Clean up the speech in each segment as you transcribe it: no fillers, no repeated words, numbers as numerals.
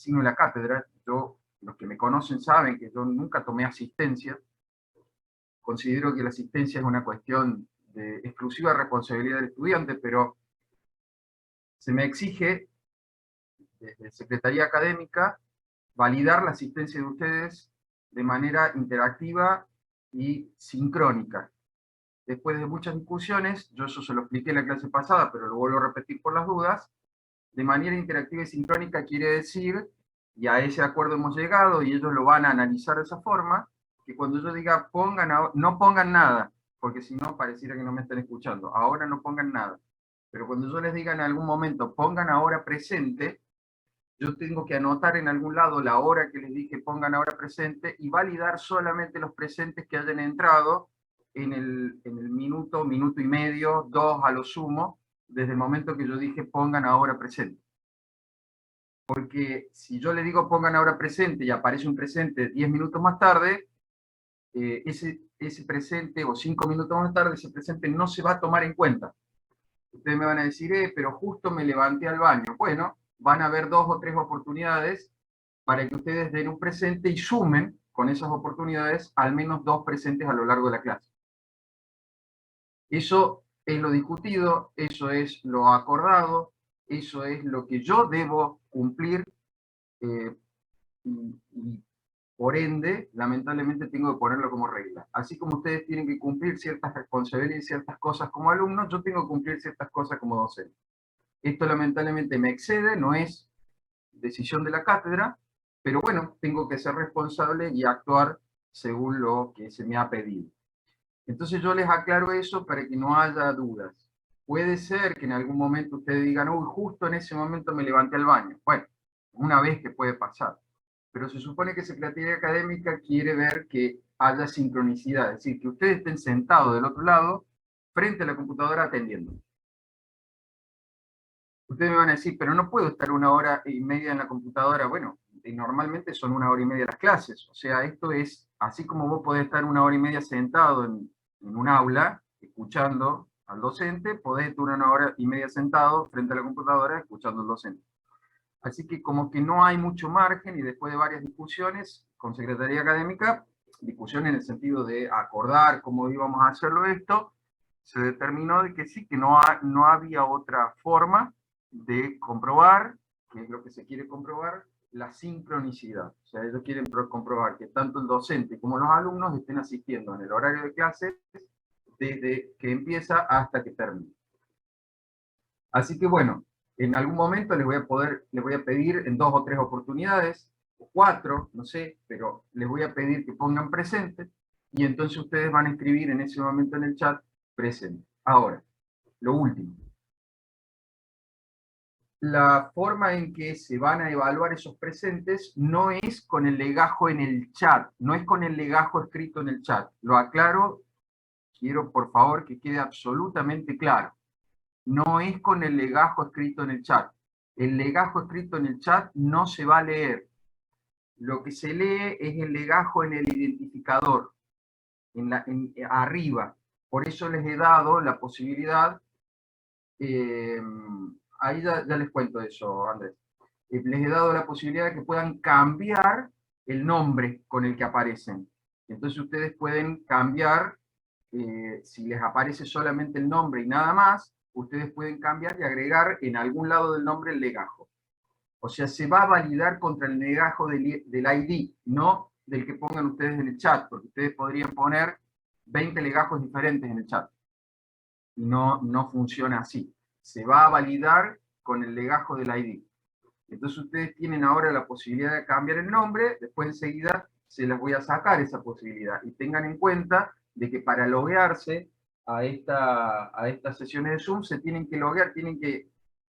designo de la cátedra. Los que me conocen saben que yo nunca tomé asistencia. Considero que la asistencia es una cuestión de exclusiva responsabilidad del estudiante, pero se me exige desde Secretaría Académica validar la asistencia de ustedes de manera interactiva y sincrónica. Después de muchas discusiones, yo eso se lo expliqué en la clase pasada, pero lo vuelvo a repetir por las dudas, de manera interactiva y sincrónica quiere decir, y a ese acuerdo hemos llegado, y ellos lo van a analizar de esa forma, que cuando yo diga no pongan nada, porque si no pareciera que no me están escuchando, ahora no pongan nada, pero cuando yo les diga en algún momento pongan ahora presente, yo tengo que anotar en algún lado la hora que les dije pongan ahora presente y validar solamente los presentes que hayan entrado en el minuto, minuto y medio, 2 a lo sumo, desde el momento que yo dije pongan ahora presente. Porque si yo le digo pongan ahora presente y aparece un presente 10 minutos más tarde, ese presente o 5 minutos más tarde, ese presente no se va a tomar en cuenta. Ustedes me van a decir, pero justo me levanté al baño. Bueno, van a haber 2 o 3 oportunidades para que ustedes den un presente y sumen con esas oportunidades al menos 2 presentes a lo largo de la clase. Eso es lo discutido, eso es lo acordado, eso es lo que yo debo cumplir y por ende, lamentablemente tengo que ponerlo como regla. Así como ustedes tienen que cumplir ciertas responsabilidades y ciertas cosas como alumnos, yo tengo que cumplir ciertas cosas como docente. Esto lamentablemente me excede, no es decisión de la cátedra, pero bueno, tengo que ser responsable y actuar según lo que se me ha pedido. Entonces yo les aclaro eso para que no haya dudas. Puede ser que en algún momento ustedes digan, uy, justo en ese momento me levanté al baño. Bueno, una vez que puede pasar. Pero se supone que Secretaría Académica quiere ver que haya sincronicidad, es decir, que ustedes estén sentados del otro lado, frente a la computadora atendiendo. Ustedes me van a decir, pero no puedo estar 1 hora y media en la computadora. Bueno, normalmente son 1 hora y media las clases. O sea, esto es, así como vos podés estar 1 hora y media sentado en un aula, escuchando al docente, podés estar 1 hora y media sentado frente a la computadora, escuchando al docente. Así que como que no hay mucho margen, y después de varias discusiones con Secretaría Académica, discusión en el sentido de acordar cómo íbamos a hacerlo esto, se determinó de que sí, que no había otra forma de comprobar, que es lo que se quiere comprobar, la sincronicidad. O sea, ellos quieren comprobar que tanto el docente como los alumnos estén asistiendo en el horario de clases desde que empieza hasta que termina. Así que bueno, en algún momento les voy a pedir en 2 o 3 oportunidades, o 4, no sé, pero les voy a pedir que pongan presente, y entonces ustedes van a escribir en ese momento en el chat presente. Ahora, lo último. La forma en que se van a evaluar esos presentes no es con el legajo en el chat, no es con el legajo escrito en el chat. Lo aclaro, quiero por favor que quede absolutamente claro. No es con el legajo escrito en el chat. El legajo escrito en el chat no se va a leer. Lo que se lee es el legajo en el identificador, arriba. Por eso les he dado la posibilidad, ahí ya les cuento eso, Andrés. Les he dado la posibilidad de que puedan cambiar el nombre con el que aparecen. Entonces ustedes pueden cambiar, si les aparece solamente el nombre y nada más, ustedes pueden cambiar y agregar en algún lado del nombre el legajo. O sea, se va a validar contra el legajo del ID, no del que pongan ustedes en el chat, porque ustedes podrían poner 20 legajos diferentes en el chat. Y no funciona así. Se va a validar con el legajo del ID. Entonces ustedes tienen ahora la posibilidad de cambiar el nombre, después enseguida se les voy a sacar esa posibilidad. Y tengan en cuenta de que para loguearse a estas sesiones de Zoom se tienen que loguear, tienen que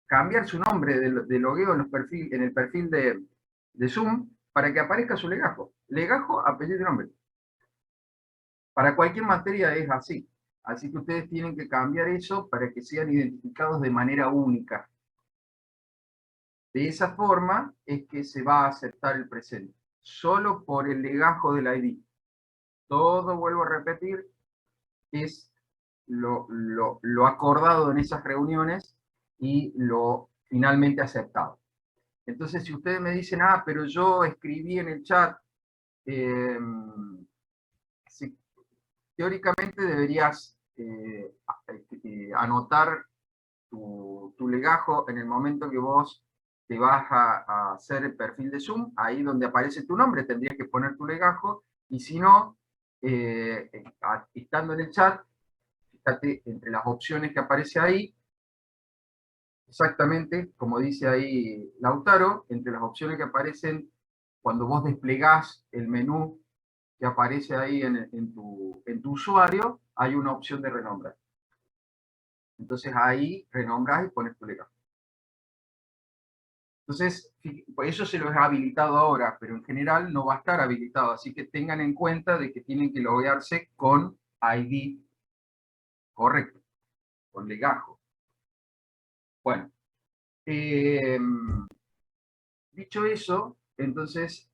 cambiar su nombre de logueo en el perfil de Zoom para que aparezca su legajo. Legajo, apellido y nombre. Para cualquier materia es así. Así que ustedes tienen que cambiar eso para que sean identificados de manera única. De esa forma es que se va a aceptar el presente, solo por el legajo del ID. Todo, vuelvo a repetir, es lo acordado en esas reuniones y lo finalmente aceptado. Entonces, si ustedes me dicen, pero yo escribí en el chat, eh, si, teóricamente deberías anotar tu legajo en el momento que vos te vas a hacer el perfil de Zoom, ahí donde aparece tu nombre tendrías que poner tu legajo, y si no, estando en el chat, fíjate entre las opciones que aparece ahí, exactamente como dice ahí Lautaro, entre las opciones que aparecen cuando vos desplegás el menú que aparece ahí en tu usuario, hay una opción de renombrar. Entonces ahí renombras y pones tu legajo. Entonces, por eso se lo es habilitado ahora, pero en general no va a estar habilitado, así que tengan en cuenta de que tienen que loguearse con ID correcto, con legajo. Bueno, eh, dicho eso, entonces,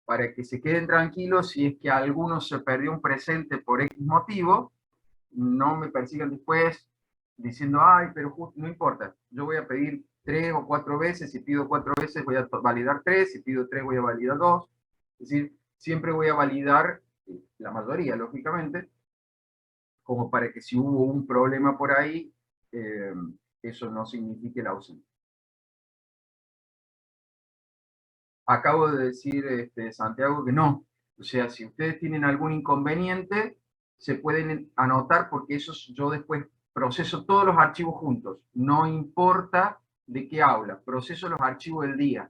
para que se queden tranquilos, si es que a alguno se perdió un presente por X motivo, no me persigan después diciendo, ay, pero no importa, yo voy a pedir 3 o 4 veces, si pido 4 veces voy a validar 3, si pido 3 voy a validar 2, es decir, siempre voy a validar la mayoría, lógicamente, como para que si hubo un problema por ahí, eh, eso no signifique la ausencia. Acabo de decir, Santiago, que no. O sea, si ustedes tienen algún inconveniente, se pueden anotar porque eso yo después proceso todos los archivos juntos. No importa de qué aula, proceso los archivos del día.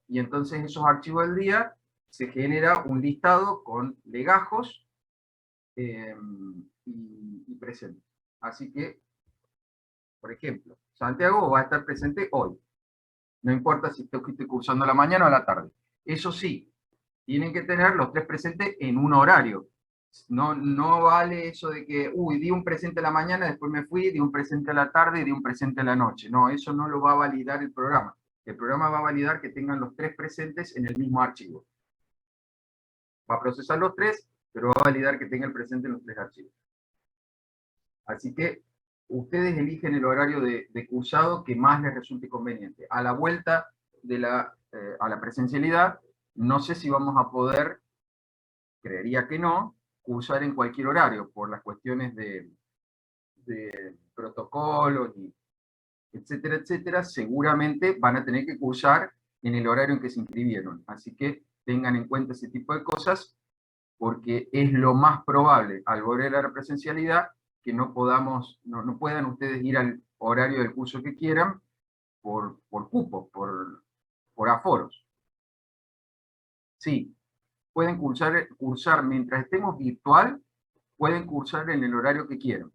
Y entonces esos archivos del día se genera un listado con legajos y presentes. Así que, por ejemplo, Santiago va a estar presente hoy. No importa si esté cursando a la mañana o a la tarde. Eso sí, tienen que tener los 3 presentes en un horario. No, no vale eso de que, di un presente a la mañana, después me fui, di un presente a la tarde y di un presente a la noche. No, eso no lo va a validar el programa. El programa va a validar que tengan los 3 presentes en el mismo archivo. Va a procesar los 3, pero va a validar que tenga el presente en los 3 archivos. Así que ustedes eligen el horario de cursado que más les resulte conveniente. A la vuelta a la presencialidad, no sé si vamos a poder, creería que no, cursar en cualquier horario por las cuestiones de protocolos, etcétera, etcétera. Seguramente van a tener que cursar en el horario en que se inscribieron. Así que tengan en cuenta ese tipo de cosas, porque es lo más probable al volver a la presencialidad que no puedan ustedes ir al horario del curso que quieran por cupo, por aforos. Sí, pueden cursar mientras estemos virtual, pueden cursar en el horario que quieran,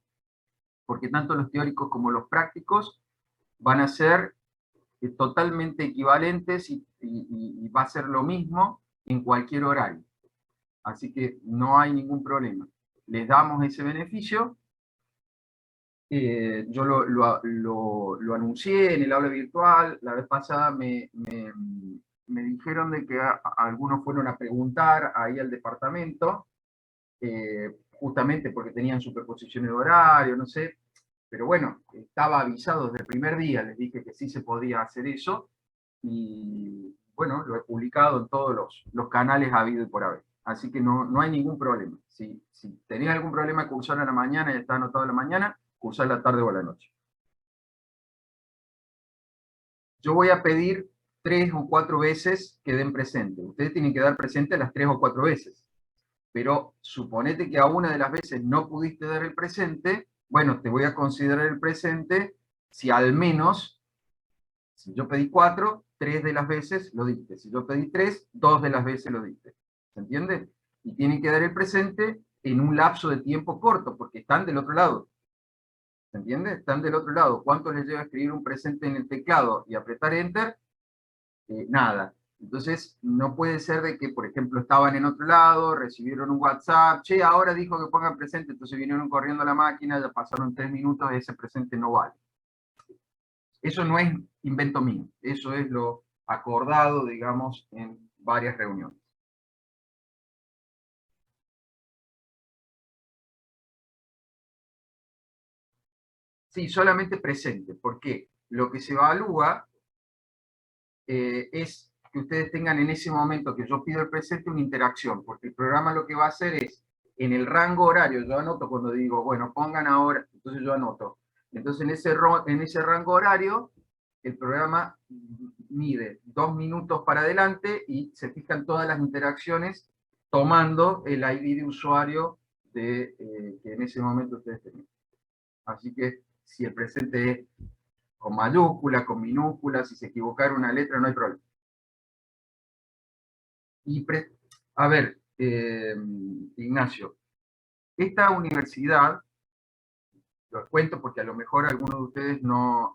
porque tanto los teóricos como los prácticos van a ser totalmente equivalentes y va a ser lo mismo en cualquier horario. Así que no hay ningún problema. Les damos ese beneficio. Yo lo anuncié en el aula virtual. La vez pasada me dijeron de que algunos fueron a preguntar ahí al departamento, justamente porque tenían superposiciones de horario, no sé. Pero bueno, estaba avisado desde el primer día, les dije que sí se podía hacer eso, y bueno, lo he publicado en todos los canales habido y por haber. Así que no hay ningún problema. Si tenías algún problema, cursar a la mañana y está anotado a la mañana, cursar a la tarde o a la noche. Yo voy a pedir 3 o 4 veces que den presente. Ustedes tienen que dar presente las 3 o 4 veces. Pero suponete que a una de las veces no pudiste dar el presente, bueno, te voy a considerar el presente si al menos, si yo pedí 4, 3 de las veces lo diste. Si yo pedí 3, 2 de las veces lo diste. ¿Se entiende? Y tienen que dar el presente en un lapso de tiempo corto, porque están del otro lado. ¿Se entiende? Están del otro lado. ¿Cuánto les lleva escribir un presente en el teclado y apretar Enter? Nada. Entonces, no puede ser de que, por ejemplo, estaban en otro lado, recibieron un WhatsApp, che, ahora dijo que pongan presente, entonces vinieron corriendo a la máquina, ya pasaron 3 minutos, ese presente no vale. Eso no es invento mío, eso es lo acordado, digamos, en varias reuniones. Sí, solamente presente, porque lo que se evalúa es que ustedes tengan en ese momento que yo pido el presente una interacción, porque el programa lo que va a hacer es, en el rango horario, yo anoto cuando digo, bueno, pongan ahora, entonces yo anoto. Entonces en ese rango horario, el programa mide 2 minutos para adelante y se fijan todas las interacciones tomando el ID de usuario que en ese momento ustedes tenían. Así que si el presente es con mayúsculas, con minúsculas, si se equivocara una letra, no hay problema. Y a ver, Ignacio, esta universidad, lo cuento porque a lo mejor algunos de ustedes no,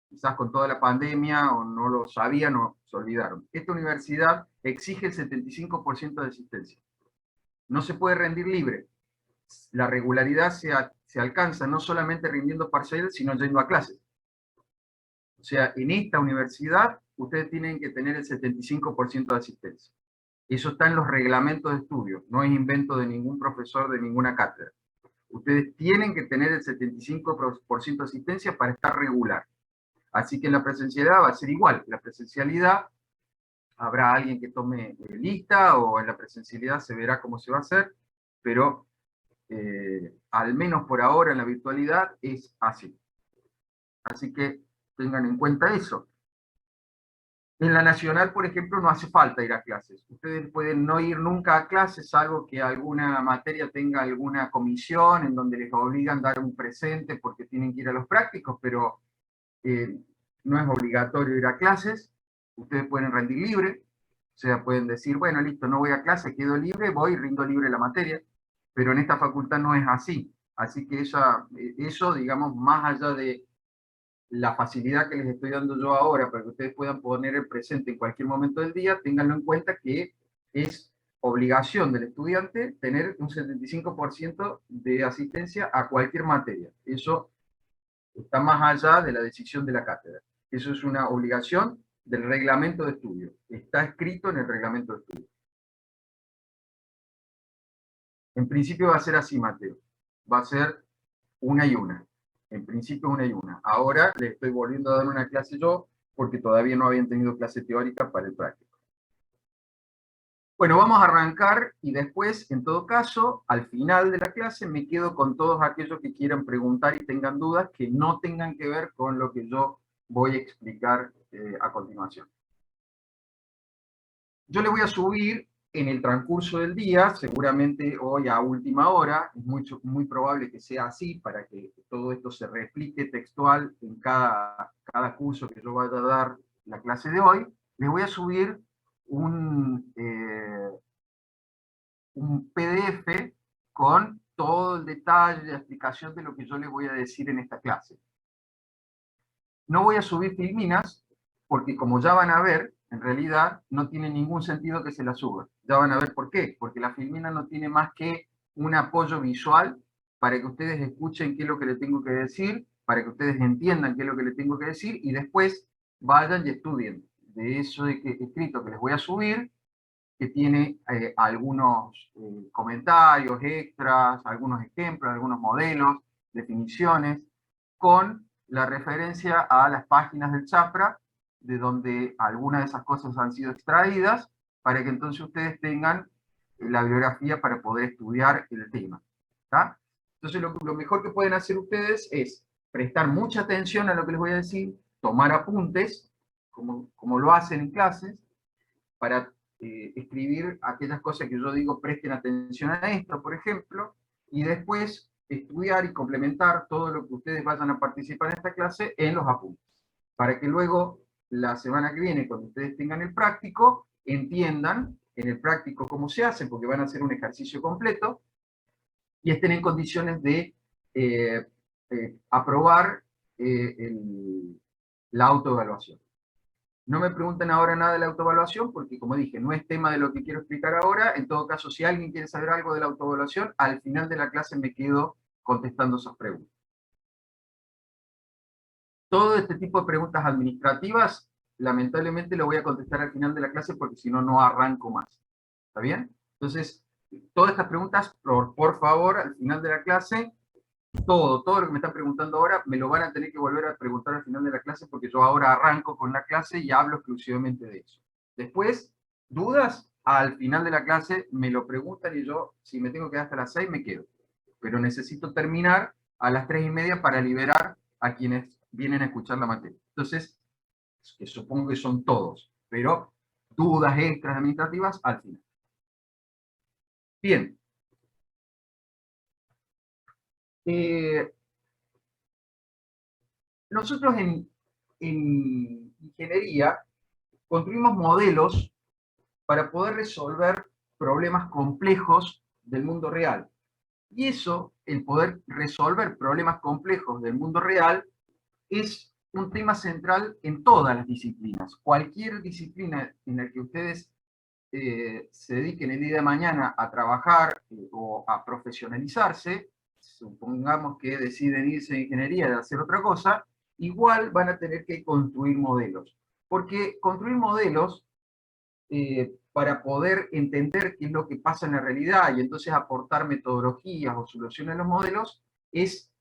quizás con toda la pandemia o no lo sabían o se olvidaron. Esta universidad exige el 75% de asistencia. No se puede rendir libre. La regularidad se alcanza no solamente rindiendo parcial, sino yendo a clases. O sea, en esta universidad ustedes tienen que tener el 75% de asistencia. Eso está en los reglamentos de estudio, no es invento de ningún profesor de ninguna cátedra. Ustedes tienen que tener el 75% de asistencia para estar regular. Así que en la presencialidad va a ser igual. La presencialidad habrá alguien que tome lista o en la presencialidad se verá cómo se va a hacer, pero al menos por ahora en la virtualidad es así. Así que tengan en cuenta eso. En la nacional, por ejemplo, no hace falta ir a clases. Ustedes pueden no ir nunca a clases, salvo que alguna materia tenga alguna comisión en donde les obligan a dar un presente porque tienen que ir a los prácticos, pero no es obligatorio ir a clases. Ustedes pueden rendir libre, o sea, pueden decir, bueno, listo, no voy a clase, quedo libre, voy y rindo libre la materia, pero en esta facultad no es así. Así que eso, digamos, más allá de la facilidad que les estoy dando yo ahora para que ustedes puedan poner el presente en cualquier momento del día, ténganlo en cuenta que es obligación del estudiante tener un 75% de asistencia a cualquier materia. Eso está más allá de la decisión de la cátedra. Eso es una obligación del reglamento de estudio. Está escrito en el reglamento de estudio. En principio va a ser así, Mateo. Va a ser una y una. En principio una y una. Ahora le estoy volviendo a dar una clase yo, porque todavía no habían tenido clase teórica para el práctico. Bueno, vamos a arrancar y después, en todo caso, al final de la clase me quedo con todos aquellos que quieran preguntar y tengan dudas que no tengan que ver con lo que yo voy a explicar a continuación. Yo le voy a subir en el transcurso del día, seguramente hoy a última hora, es muy probable que sea así para que todo esto se replique textual en cada curso que yo vaya a dar la clase de hoy, les voy a subir un PDF con todo el detalle, la explicación de lo que yo les voy a decir en esta clase. No voy a subir filminas, porque como ya van a ver, en realidad no tiene ningún sentido que se la suba. Ya van a ver por qué, porque la filmina no tiene más que un apoyo visual para que ustedes escuchen qué es lo que les tengo que decir, para que ustedes entiendan qué es lo que les tengo que decir, y después vayan y estudien de eso escrito que les voy a subir, que tiene algunos comentarios extras, algunos ejemplos, algunos modelos, definiciones, con la referencia a las páginas del Chapra, de donde algunas de esas cosas han sido extraídas, para que entonces ustedes tengan la bibliografía para poder estudiar el tema. ¿Tá? Entonces lo mejor que pueden hacer ustedes es prestar mucha atención a lo que les voy a decir, tomar apuntes, como lo hacen en clases, para escribir aquellas cosas que yo digo, presten atención a esto, por ejemplo, y después estudiar y complementar todo lo que ustedes vayan a participar en esta clase en los apuntes, para que luego, la semana que viene, cuando ustedes tengan el práctico, entiendan en el práctico cómo se hace, porque van a hacer un ejercicio completo, y estén en condiciones de aprobar la autoevaluación. No me pregunten ahora nada de la autoevaluación, porque como dije, no es tema de lo que quiero explicar ahora. En todo caso, si alguien quiere saber algo de la autoevaluación, al final de la clase me quedo contestando esas preguntas. Todo este tipo de preguntas administrativas, lamentablemente lo voy a contestar al final de la clase, porque si no, no arranco más. ¿Está bien? Entonces, todas estas preguntas, por favor, al final de la clase, todo lo que me están preguntando ahora, me lo van a tener que volver a preguntar al final de la clase, porque yo ahora arranco con la clase y hablo exclusivamente de eso. Después, dudas, al final de la clase me lo preguntan y yo, si me tengo que quedar hasta las 6, me quedo. Pero necesito terminar a las 3:30 para liberar a quienes vienen a escuchar la materia. Entonces, que supongo que son todos, pero dudas extras administrativas al final. Bien. Nosotros en ingeniería construimos modelos para poder resolver problemas complejos del mundo real. Y eso, el poder resolver problemas complejos del mundo real, es un tema central en todas las disciplinas. Cualquier disciplina en la que ustedes se dediquen el día de mañana a trabajar o a profesionalizarse, supongamos que deciden irse de ingeniería y hacer otra cosa, igual van a tener que construir modelos. Porque construir modelos para poder entender qué es lo que pasa en la realidad y entonces aportar metodologías o soluciones a los modelos es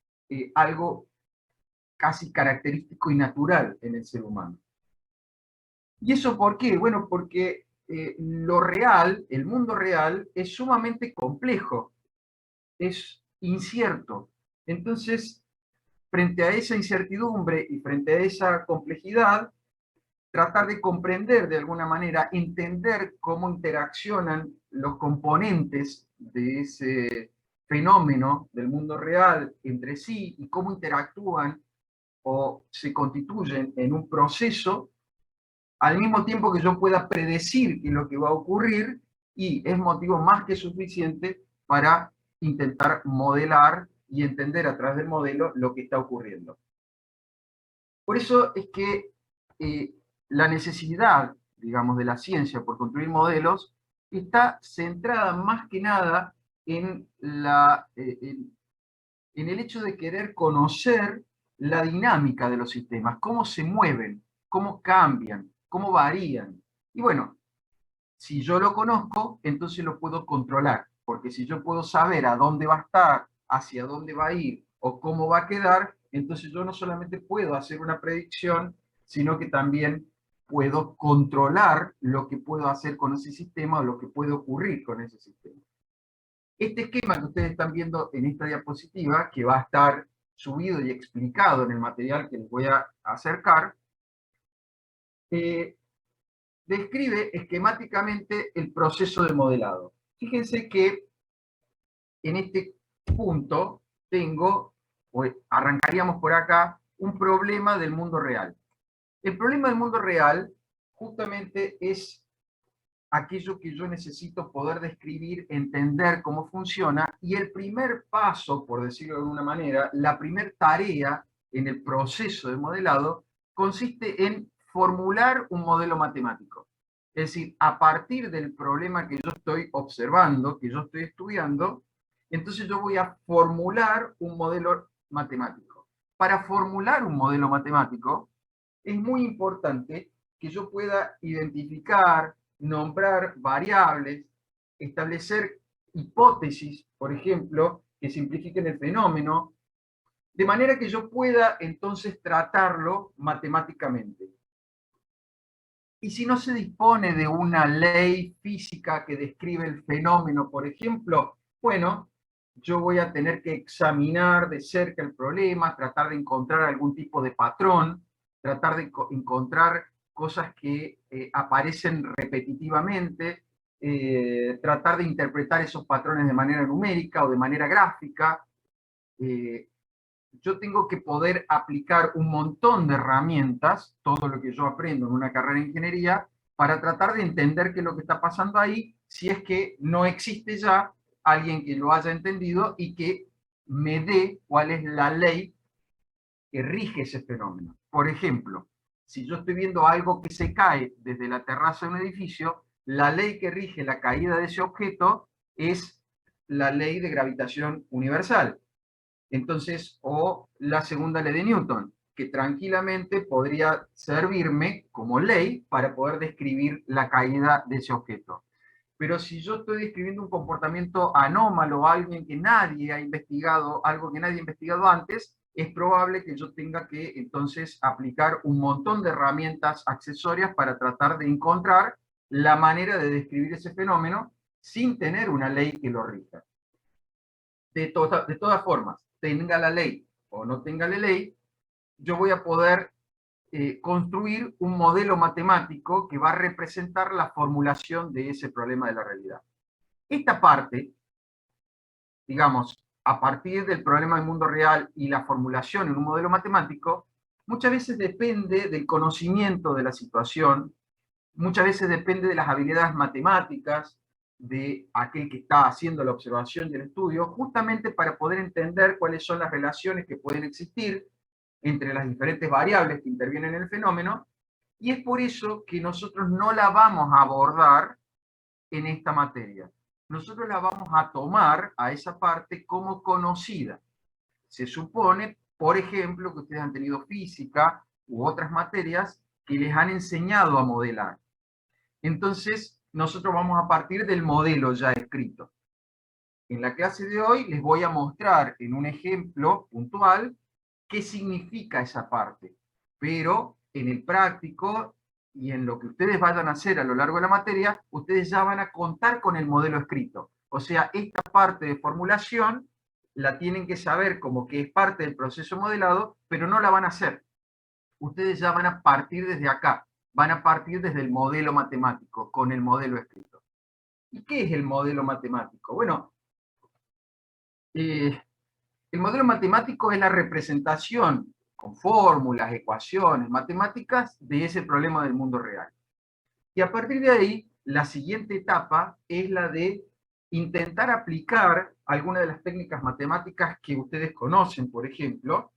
algo casi característico y natural en el ser humano. ¿Y eso por qué? Bueno, porque lo real, el mundo real, es sumamente complejo, es incierto. Entonces, frente a esa incertidumbre y frente a esa complejidad, tratar de comprender de alguna manera, entender cómo interaccionan los componentes de ese fenómeno del mundo real entre sí y cómo interactúan o se constituyen en un proceso al mismo tiempo que yo pueda predecir qué es lo que va a ocurrir, y es motivo más que suficiente para intentar modelar y entender a través del modelo lo que está ocurriendo. Por eso es que la necesidad, digamos, de la ciencia por construir modelos está centrada más que nada en, en el hecho de querer conocer la dinámica de los sistemas, cómo se mueven, cómo cambian, cómo varían. Y bueno, si yo lo conozco, entonces lo puedo controlar, porque si yo puedo saber a dónde va a estar, hacia dónde va a ir o cómo va a quedar, entonces yo no solamente puedo hacer una predicción, sino que también puedo controlar lo que puedo hacer con ese sistema o lo que puede ocurrir con ese sistema. Este esquema que ustedes están viendo en esta diapositiva, que va a estar subido y explicado en el material que les voy a acercar, describe esquemáticamente el proceso de modelado. Fíjense que en este punto tengo, o arrancaríamos por acá, un problema del mundo real. El problema del mundo real justamente es aquello que yo necesito poder describir, entender cómo funciona, y el primer paso, por decirlo de alguna manera, la primera tarea en el proceso de modelado consiste en formular un modelo matemático. Es decir, a partir del problema que yo estoy observando, que yo estoy estudiando, entonces yo voy a formular un modelo matemático. Para formular un modelo matemático, es muy importante que yo pueda identificar, nombrar variables, establecer hipótesis, por ejemplo, que simplifiquen el fenómeno, de manera que yo pueda entonces tratarlo matemáticamente. Y si no se dispone de una ley física que describe el fenómeno, por ejemplo, bueno, yo voy a tener que examinar de cerca el problema, tratar de encontrar algún tipo de patrón, tratar de encontrar cosas que aparecen repetitivamente, tratar de interpretar esos patrones de manera numérica o de manera gráfica. Yo tengo que poder aplicar un montón de herramientas, todo lo que yo aprendo en una carrera de ingeniería, para tratar de entender qué es lo que está pasando ahí, si es que no existe ya alguien que lo haya entendido y que me dé cuál es la ley que rige ese fenómeno. Por ejemplo, si yo estoy viendo algo que se cae desde la terraza de un edificio, la ley que rige la caída de ese objeto es la ley de gravitación universal. Entonces, o la segunda ley de Newton, que tranquilamente podría servirme como ley para poder describir la caída de ese objeto. Pero si yo estoy describiendo un comportamiento anómalo, alguien que nadie ha investigado, algo que nadie ha investigado antes, es probable que yo tenga que entonces aplicar un montón de herramientas accesorias para tratar de encontrar la manera de describir ese fenómeno sin tener una ley que lo rija. De todas formas, tenga la ley o no tenga la ley, yo voy a poder construir un modelo matemático que va a representar la formulación de ese problema de la realidad. Esta parte, digamos, a partir del problema del mundo real y la formulación en un modelo matemático, muchas veces depende del conocimiento de la situación, muchas veces depende de las habilidades matemáticas de aquel que está haciendo la observación y el estudio, justamente para poder entender cuáles son las relaciones que pueden existir entre las diferentes variables que intervienen en el fenómeno, y es por eso que nosotros no la vamos a abordar en esta materia. Nosotros la vamos a tomar a esa parte como conocida. Se supone, por ejemplo, que ustedes han tenido física u otras materias que les han enseñado a modelar. Entonces, nosotros vamos a partir del modelo ya escrito. En la clase de hoy les voy a mostrar en un ejemplo puntual qué significa esa parte, pero en el práctico y en lo que ustedes vayan a hacer a lo largo de la materia, ustedes ya van a contar con el modelo escrito. O sea, esta parte de formulación la tienen que saber como que es parte del proceso modelado, pero no la van a hacer. Ustedes ya van a partir desde acá, van a partir desde el modelo matemático, con el modelo escrito. ¿Y qué es el modelo matemático? Bueno, el modelo matemático es la representación con fórmulas, ecuaciones, matemáticas de ese problema del mundo real. Y a partir de ahí, la siguiente etapa es la de intentar aplicar algunas de las técnicas matemáticas que ustedes conocen, por ejemplo,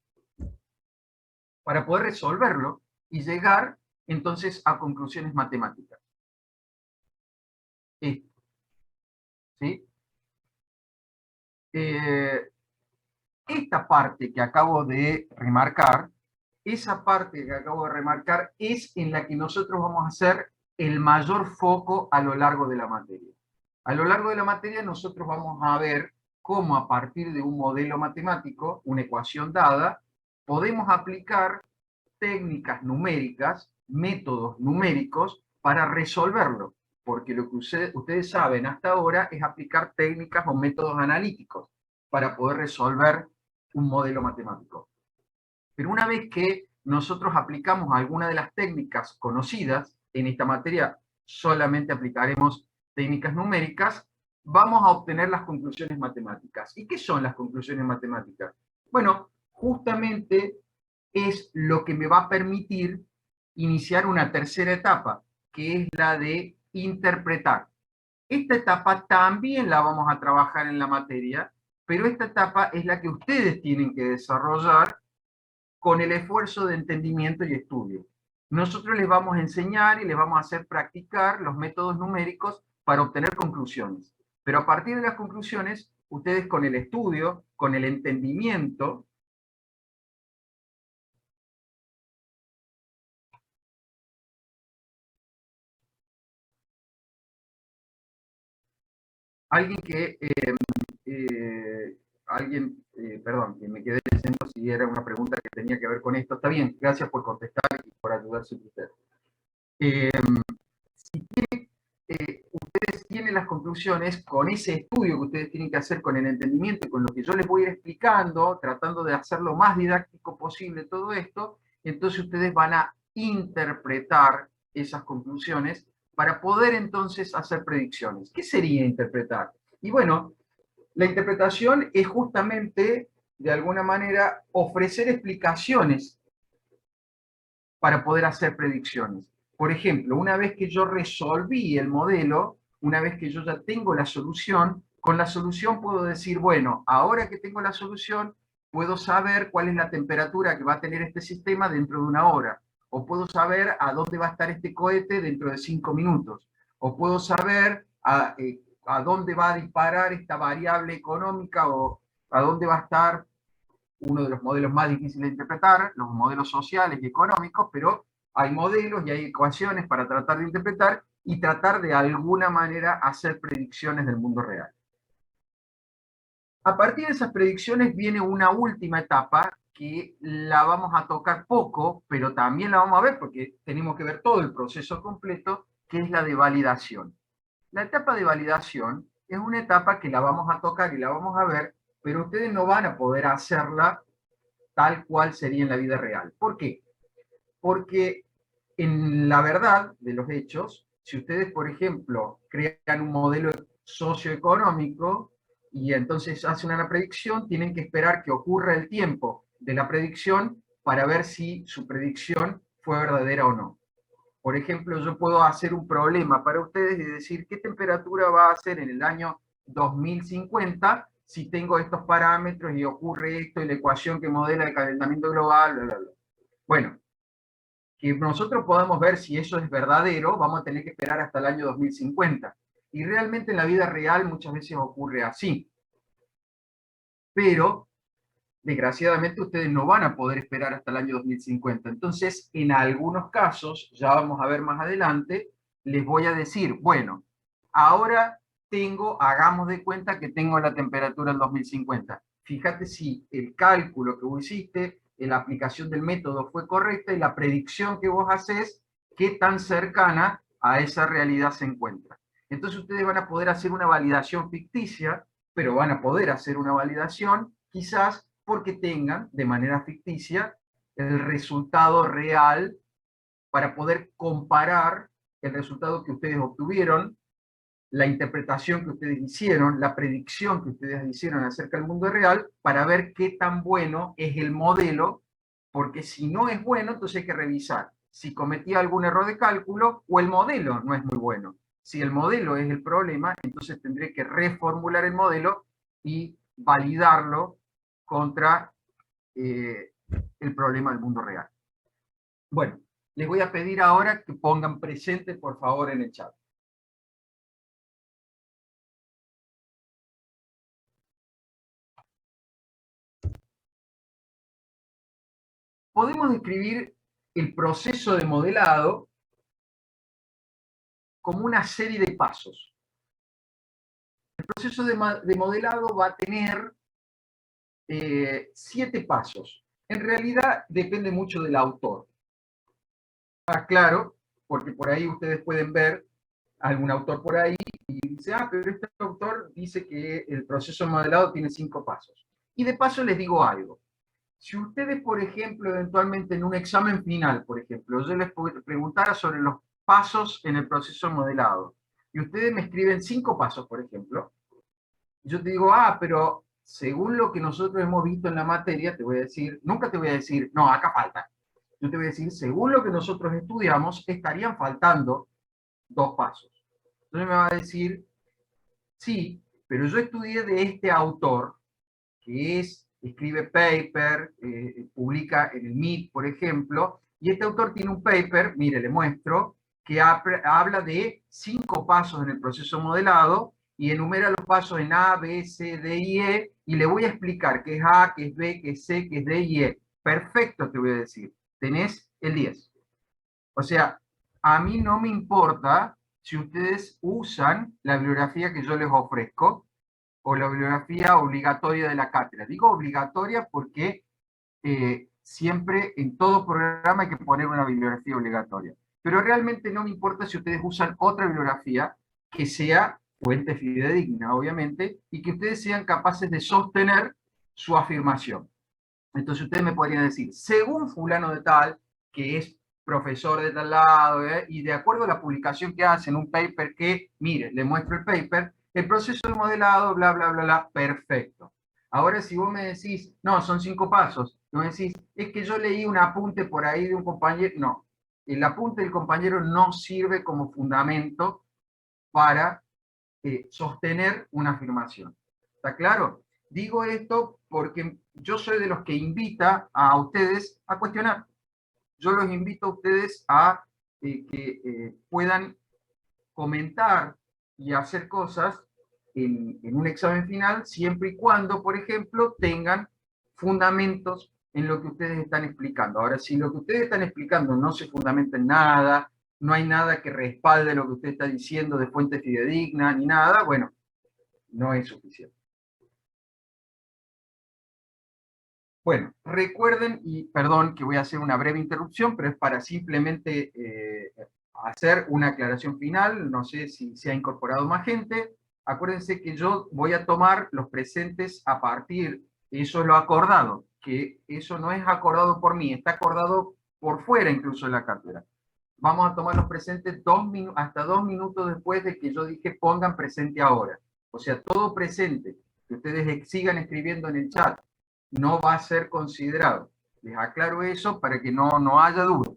para poder resolverlo y llegar entonces a conclusiones matemáticas. Esto, ¿sí? Esta parte que acabo de remarcar, esa parte que acabo de remarcar es en la que nosotros vamos a hacer el mayor foco a lo largo de la materia. A lo largo de la materia nosotros vamos a ver cómo a partir de un modelo matemático, una ecuación dada, podemos aplicar técnicas numéricas, métodos numéricos para resolverlo. Porque lo que ustedes saben hasta ahora es aplicar técnicas o métodos analíticos para poder resolver un modelo matemático. Pero una vez que nosotros aplicamos alguna de las técnicas conocidas, en esta materia solamente aplicaremos técnicas numéricas, vamos a obtener las conclusiones matemáticas. ¿Y qué son las conclusiones matemáticas? Bueno, justamente es lo que me va a permitir iniciar una tercera etapa, que es la de interpretar. Esta etapa también la vamos a trabajar en la materia, pero esta etapa es la que ustedes tienen que desarrollar con el esfuerzo de entendimiento y estudio. Nosotros les vamos a enseñar y les vamos a hacer practicar los métodos numéricos para obtener conclusiones. Pero a partir de las conclusiones, ustedes con el estudio, con el entendimiento, alguien que perdón, que me quedé leyendo si era una pregunta que tenía que ver con esto. Está bien, gracias por contestar y por ayudarse usted. Ustedes tienen las conclusiones con ese estudio que ustedes tienen que hacer con el entendimiento y con lo que yo les voy a ir explicando, tratando de hacer lo más didáctico posible todo esto, entonces ustedes van a interpretar esas conclusiones para poder entonces hacer predicciones. ¿Qué sería interpretar? Y bueno, la interpretación es justamente, de alguna manera, ofrecer explicaciones para poder hacer predicciones. Por ejemplo, una vez que yo resolví el modelo, una vez que yo ya tengo la solución, con la solución puedo decir, bueno, ahora que tengo la solución, puedo saber cuál es la temperatura que va a tener este sistema dentro de una hora, o puedo saber a dónde va a estar este cohete dentro de 5 minutos, o puedo saber a dónde va a disparar esta variable económica, o a dónde va a estar uno de los modelos más difíciles de interpretar, los modelos sociales y económicos, pero hay modelos y hay ecuaciones para tratar de interpretar y tratar de alguna manera hacer predicciones del mundo real. A partir de esas predicciones viene una última etapa que la vamos a tocar poco, pero también la vamos a ver porque tenemos que ver todo el proceso completo, que es la de validación. La etapa de validación es una etapa que la vamos a tocar y la vamos a ver, pero ustedes no van a poder hacerla tal cual sería en la vida real. ¿Por qué? Porque en la verdad de los hechos, si ustedes, por ejemplo, crean un modelo socioeconómico y entonces hacen una predicción, tienen que esperar que ocurra el tiempo de la predicción para ver si su predicción fue verdadera o no. Por ejemplo, yo puedo hacer un problema para ustedes y decir qué temperatura va a ser en el año 2050 si tengo estos parámetros y ocurre esto y la ecuación que modela el calentamiento global, bla, bla, bla. Bueno, que nosotros podamos ver si eso es verdadero, vamos a tener que esperar hasta el año 2050. Y realmente en la vida real muchas veces ocurre así. Pero, desgraciadamente, ustedes no van a poder esperar hasta el año 2050. Entonces, en algunos casos, ya vamos a ver más adelante, les voy a decir, bueno, ahora hagamos de cuenta que tengo la temperatura en 2050. Fíjate si el cálculo que vos hiciste, la aplicación del método fue correcta y la predicción que vos haces, qué tan cercana a esa realidad se encuentra. Entonces ustedes van a poder hacer una validación ficticia, pero van a poder hacer una validación quizás porque tengan de manera ficticia el resultado real para poder comparar el resultado que ustedes obtuvieron, la interpretación que ustedes hicieron, la predicción que ustedes hicieron acerca del mundo real, para ver qué tan bueno es el modelo, porque si no es bueno, entonces hay que revisar si cometí algún error de cálculo o el modelo no es muy bueno. Si el modelo es el problema, entonces tendré que reformular el modelo y validarlo contra el problema del mundo real. Bueno, les voy a pedir ahora que pongan presente, por favor, en el chat. Podemos describir el proceso de modelado como una serie de pasos. El proceso de modelado va a tener 7 pasos. En realidad depende mucho del autor. Claro, porque por ahí ustedes pueden ver algún autor por ahí y dice, pero este autor dice que el proceso de modelado tiene 5 pasos. Y de paso les digo algo. Si ustedes, por ejemplo, eventualmente en un examen final, por ejemplo, yo les preguntara sobre los pasos en el proceso de modelado, y ustedes me escriben 5 pasos, por ejemplo, yo te digo, pero según lo que nosotros hemos visto en la materia, te voy a decir, nunca te voy a decir, no, acá falta. Yo te voy a decir, según lo que nosotros estudiamos, estarían faltando 2 pasos. Entonces me va a decir, sí, pero yo estudié de este autor, que escribe paper, publica en el MIT, por ejemplo, y este autor tiene un paper, mire, le muestro, que habla de 5 pasos en el proceso modelado y enumera los pasos en A, B, C, D y E, y le voy a explicar qué es A, qué es B, qué es C, qué es D y E. Perfecto, te voy a decir. Tenés el 10. O sea, a mí no me importa si ustedes usan la bibliografía que yo les ofrezco, o la bibliografía obligatoria de la cátedra. Digo obligatoria porque siempre en todo programa hay que poner una bibliografía obligatoria. Pero realmente no me importa si ustedes usan otra bibliografía que sea fuente fidedigna, obviamente, y que ustedes sean capaces de sostener su afirmación. Entonces ustedes me podrían decir, según fulano de tal, que es profesor de tal lado, y de acuerdo a la publicación que hacen, un paper que, mire, le muestro el paper, el proceso de modelado, bla, bla, bla, bla, perfecto. Ahora, si vos me decís, no, son 5 pasos, no me decís, es que yo leí un apunte por ahí de un compañero, no, el apunte del compañero no sirve como fundamento para sostener una afirmación. ¿Está claro? Digo esto porque yo soy de los que invita a ustedes a cuestionar. Yo los invito a ustedes a que puedan comentar y hacer cosas en un examen final, siempre y cuando, por ejemplo, tengan fundamentos en lo que ustedes están explicando. Ahora, si lo que ustedes están explicando no se fundamenta en nada, no hay nada que respalde lo que usted está diciendo de fuente fidedigna ni nada, bueno, no es suficiente. Bueno, recuerden, y perdón que voy a hacer una breve interrupción, pero es para simplemente hacer una aclaración final, no sé si se ha incorporado más gente. Acuérdense que yo voy a tomar los presentes a partir, eso es lo acordado, que eso no es acordado por mí, está acordado por fuera incluso de la cátedra. Vamos a tomar los presentes hasta 2 minutos después de que yo dije pongan presente ahora. O sea, todo presente que ustedes sigan escribiendo en el chat no va a ser considerado. Les aclaro eso para que no haya duda.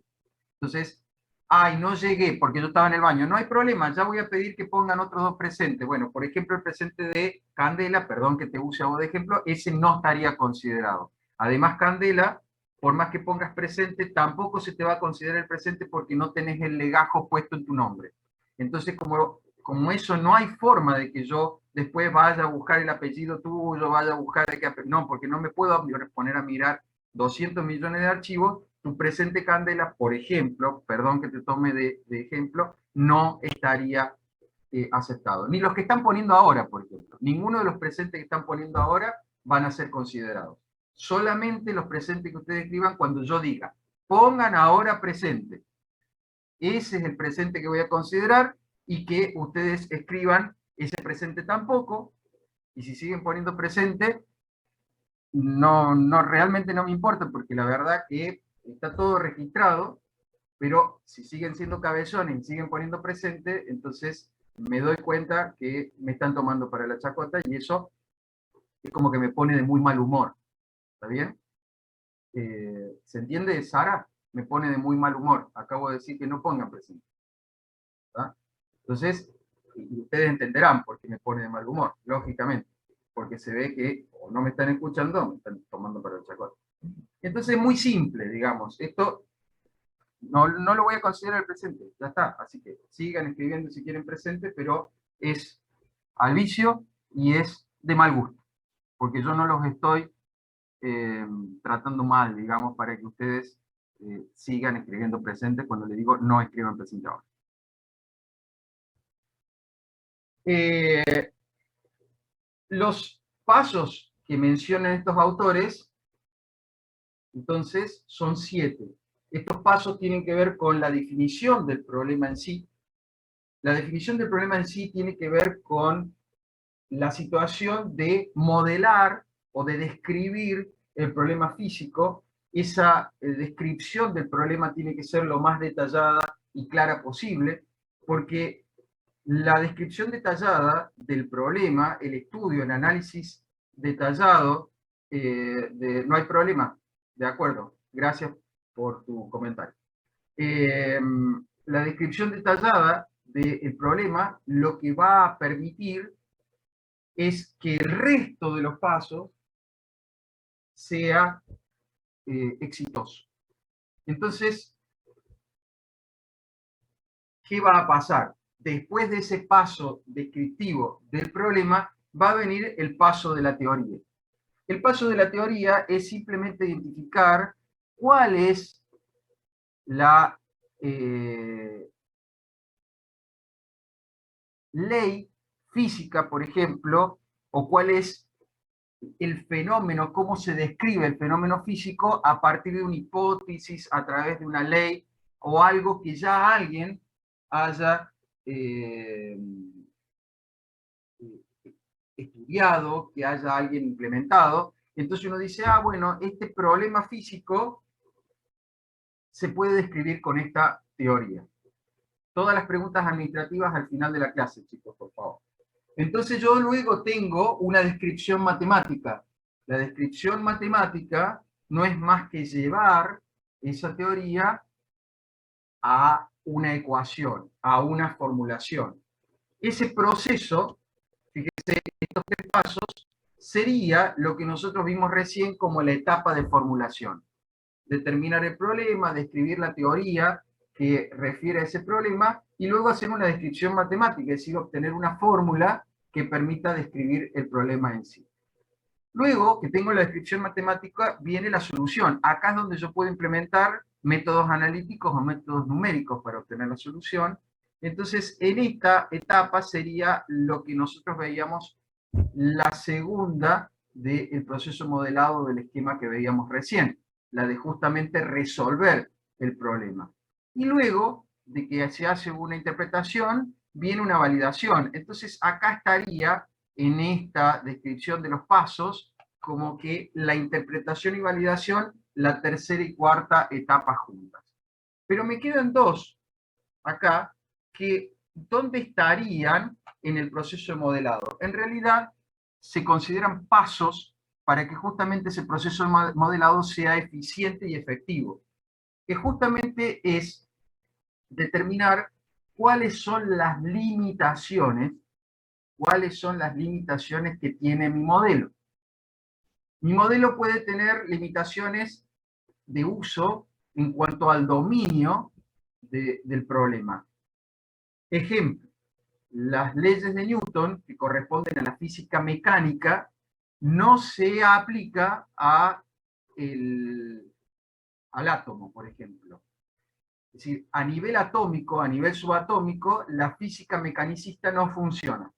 Entonces, ay, no llegué porque yo estaba en el baño. No hay problema, ya voy a pedir que pongan otros dos presentes. Bueno, por ejemplo, el presente de Candela, perdón que te use a vos de ejemplo, ese no estaría considerado. Además, Candela, por más que pongas presente, tampoco se te va a considerar el presente porque no tenés el legajo puesto en tu nombre. Entonces, como eso no hay forma de que yo después vaya a buscar el apellido tuyo, vaya a buscar de qué no, porque no me puedo poner a mirar 200 millones de archivos, tu presente Candela, por ejemplo, perdón que te tome de ejemplo, no estaría aceptado. Ni los que están poniendo ahora, por ejemplo. Ninguno de los presentes que están poniendo ahora van a ser considerados. Solamente los presentes que ustedes escriban cuando yo diga, pongan ahora presente. Ese es el presente que voy a considerar y que ustedes escriban ese presente tampoco. Y si siguen poniendo presente, realmente no me importa, porque la verdad que está todo registrado, pero si siguen siendo cabezones y siguen poniendo presente, entonces me doy cuenta que me están tomando para la chacota y eso es como que me pone de muy mal humor. ¿Está bien? ¿Se entiende, Sara? Me pone de muy mal humor. Acabo de decir que no pongan presente. ¿Tá? Entonces, ustedes entenderán por qué me pone de mal humor, lógicamente, porque se ve que o no me están escuchando o me están tomando para el chacota. Entonces es muy simple, digamos. Esto no lo voy a considerar el presente, ya está. Así que sigan escribiendo si quieren presente, pero es al vicio y es de mal gusto, porque yo no los estoy tratando mal, digamos, para que ustedes sigan escribiendo presente cuando les digo no escriban presente ahora. Los pasos que mencionan estos autores, entonces, son 7. Estos pasos tienen que ver con la definición del problema en sí. La definición del problema en sí tiene que ver con la situación de modelar o de describir el problema físico. Esa descripción del problema tiene que ser lo más detallada y clara posible, porque la descripción detallada del problema, el estudio, el análisis detallado, no hay problema, de acuerdo, gracias por tu comentario. La descripción detallada del problema lo que va a permitir es que el resto de los pasos sea exitoso. Entonces, ¿qué va a pasar? Después de ese paso descriptivo del problema, va a venir el paso de la teoría. El paso de la teoría es simplemente identificar cuál es la ley física, por ejemplo, o cuál es el fenómeno, cómo se describe el fenómeno físico a partir de una hipótesis, a través de una ley o algo que ya alguien haya estudiado, que haya alguien implementado. Entonces uno dice, ah, bueno, este problema físico se puede describir con esta teoría. Todas las preguntas administrativas al final de la clase, chicos, por favor. Entonces yo luego tengo una descripción matemática. La descripción matemática no es más que llevar esa teoría a una ecuación, a una formulación. Ese proceso, fíjense, estos 3 pasos, sería lo que nosotros vimos recién como la etapa de formulación. Determinar el problema, describir la teoría que refiere a ese problema y luego hacer una descripción matemática, es decir, obtener una fórmula que permita describir el problema en sí. Luego que tengo la descripción matemática, viene la solución. Acá es donde yo puedo implementar métodos analíticos o métodos numéricos para obtener la solución. Entonces, en esta etapa sería lo que nosotros veíamos la segunda del proceso modelado del esquema que veíamos recién, la de justamente resolver el problema. Y luego de que se hace una interpretación, viene una validación. Entonces, acá estaría en esta descripción de los pasos como que la interpretación y validación, la tercera y cuarta etapa juntas. Pero me quedan dos acá que ¿dónde estarían en el proceso de modelado? En realidad se consideran pasos para que justamente ese proceso de modelado sea eficiente y efectivo, que justamente es determinar cuáles son las limitaciones que tiene mi modelo. Mi modelo puede tener limitaciones de uso en cuanto al dominio del problema. Ejemplo, las leyes de Newton, que corresponden a la física mecánica, no se aplica al átomo, por ejemplo. Es decir, a nivel atómico, a nivel subatómico, la física mecanicista no funciona.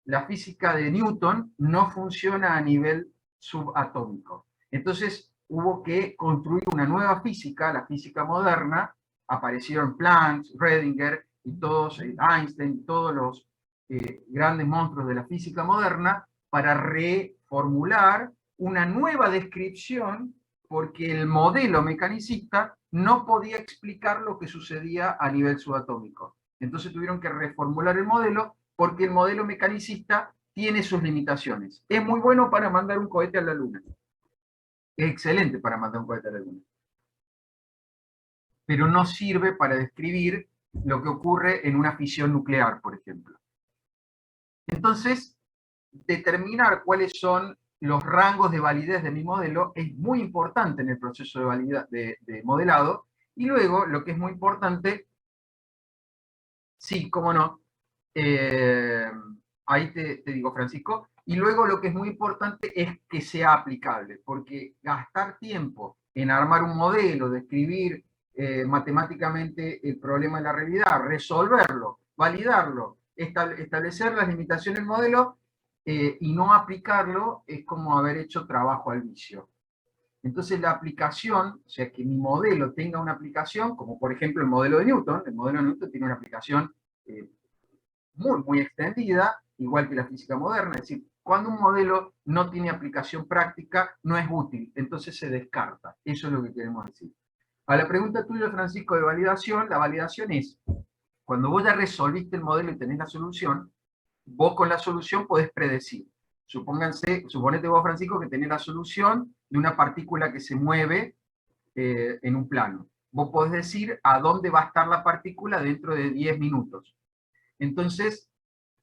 La física de Newton no funciona a nivel subatómico. Entonces hubo que construir una nueva física, la física moderna. Aparecieron Planck, Schrödinger y todos, Einstein, todos los grandes monstruos de la física moderna, para reformular una nueva descripción, porque el modelo mecanicista no podía explicar lo que sucedía a nivel subatómico. Entonces tuvieron que reformular el modelo, porque el modelo mecanicista tiene sus limitaciones. Es muy bueno para mandar un cohete a la Luna. Es excelente para mandar un cohete a la Luna. Pero no sirve para describir lo que ocurre en una fisión nuclear, por ejemplo. Entonces, determinar cuáles son los rangos de validez de mi modelo es muy importante en el proceso de modelado. Y luego, lo que es muy importante, sí, cómo no, ahí te digo, Francisco, y luego lo que es muy importante es que sea aplicable, porque gastar tiempo en armar un modelo, describir matemáticamente el problema de la realidad, resolverlo, validarlo, establecer las limitaciones del modelo y no aplicarlo, es como haber hecho trabajo al vicio. Entonces la aplicación, o sea, que mi modelo tenga una aplicación, como por ejemplo el modelo de Newton tiene una aplicación muy extendida, igual que la física moderna. Es decir, cuando un modelo no tiene aplicación práctica, no es útil, entonces se descarta. Eso es lo que queremos decir. A la pregunta tuya, Francisco, de validación, la validación es, cuando vos ya resolviste el modelo y tenés la solución, vos con la solución podés predecir. Suponete vos, Francisco, que tenés la solución de una partícula que se mueve en un plano. Vos podés decir a dónde va a estar la partícula dentro de 10 minutos. Entonces,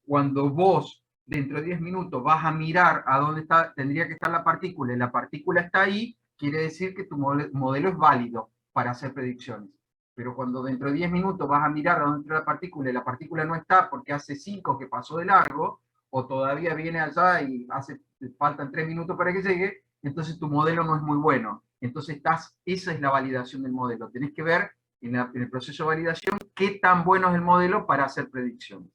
cuando vos dentro de 10 minutos vas a mirar a dónde tendría que estar la partícula y la partícula está ahí, quiere decir que tu modelo es válido para hacer predicciones. Pero cuando dentro de 10 minutos vas a mirar a dónde está la partícula y la partícula no está porque hace 5 que pasó de largo, o todavía viene allá y faltan 3 minutos para que llegue, entonces tu modelo no es muy bueno. Entonces esa es la validación del modelo. Tenés que ver en el proceso de validación qué tan bueno es el modelo para hacer predicciones.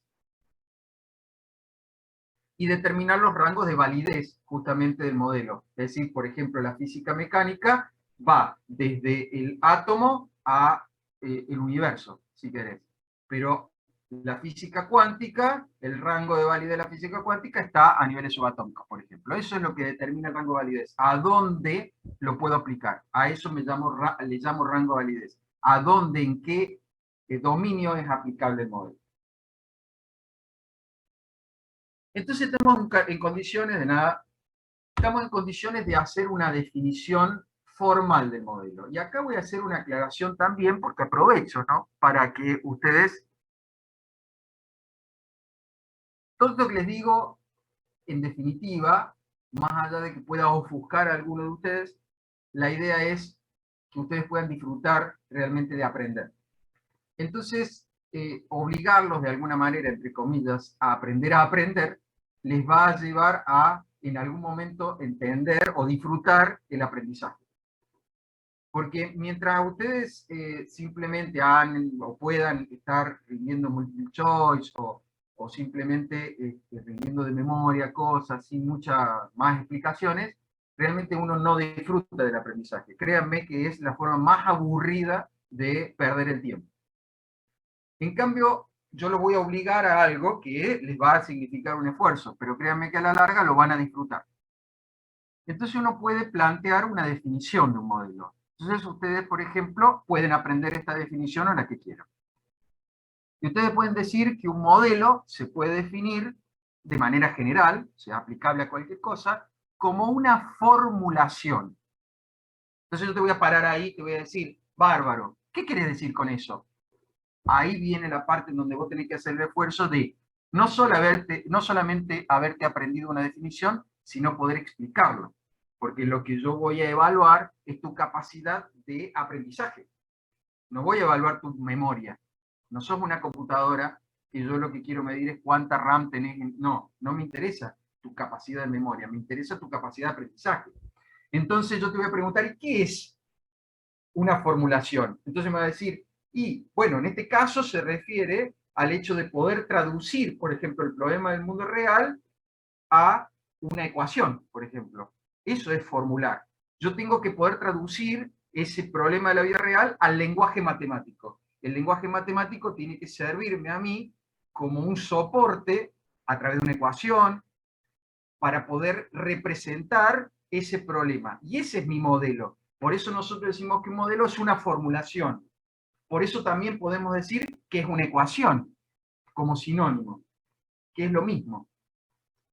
Y determinar los rangos de validez justamente del modelo. Es decir, por ejemplo, la física mecánica va desde el átomo a el universo, si querés. Pero la física cuántica, el rango de validez de la física cuántica está a niveles subatómicos, por ejemplo. Eso es lo que determina el rango de validez. ¿A dónde lo puedo aplicar? A eso le llamo rango de validez. ¿A dónde, en qué dominio es aplicable el modelo? Entonces estamos en condiciones de nada, estamos en condiciones de hacer una definición formal del modelo. Y acá voy a hacer una aclaración también, porque aprovecho, ¿no? Para que ustedes, todo lo que les digo, en definitiva, más allá de que pueda ofuscar a alguno de ustedes, la idea es que ustedes puedan disfrutar realmente de aprender. Entonces, obligarlos de alguna manera, entre comillas, a aprender, les va a llevar a, en algún momento, entender o disfrutar el aprendizaje. Porque mientras ustedes simplemente han o puedan estar rindiendo multiple choice o simplemente rindiendo de memoria cosas sin muchas más explicaciones, realmente uno no disfruta del aprendizaje. Créanme que es la forma más aburrida de perder el tiempo. En cambio, yo los voy a obligar a algo que les va a significar un esfuerzo, pero créanme que a la larga lo van a disfrutar. Entonces uno puede plantear una definición de un modelo. Entonces ustedes, por ejemplo, pueden aprender esta definición o la que quieran. Y ustedes pueden decir que un modelo se puede definir de manera general, sea aplicable a cualquier cosa, como una formulación. Entonces yo te voy a parar ahí y te voy a decir, bárbaro, ¿qué quieres decir con eso? Ahí viene la parte en donde vos tenés que hacer el esfuerzo de no solamente haberte aprendido una definición, sino poder explicarlo. Porque lo que yo voy a evaluar es tu capacidad de aprendizaje. No voy a evaluar tu memoria. No sos una computadora que yo lo que quiero medir es cuánta RAM tenés. No, no me interesa tu capacidad de memoria, me interesa tu capacidad de aprendizaje. Entonces yo te voy a preguntar, ¿qué es una formulación? Entonces me va a decir, y bueno, en este caso se refiere al hecho de poder traducir, por ejemplo, el problema del mundo real a una ecuación, por ejemplo. Eso es formular. Yo tengo que poder traducir ese problema de la vida real al lenguaje matemático. El lenguaje matemático tiene que servirme a mí como un soporte a través de una ecuación para poder representar ese problema. Y ese es mi modelo. Por eso nosotros decimos que un modelo es una formulación. Por eso también podemos decir que es una ecuación, como sinónimo, que es lo mismo.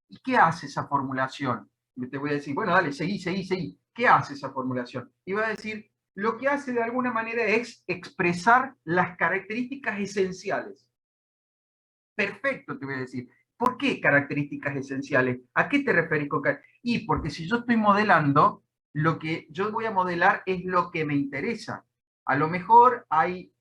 ¿Y qué hace esa formulación? Y te voy a decir, bueno, dale, seguí. ¿Qué hace esa formulación? Y va a decir, lo que hace de alguna manera es expresar las características esenciales. Perfecto, te voy a decir. ¿Por qué características esenciales? ¿A qué te referís con características? Y porque si yo estoy modelando, lo que yo voy a modelar es lo que me interesa. A lo mejor hay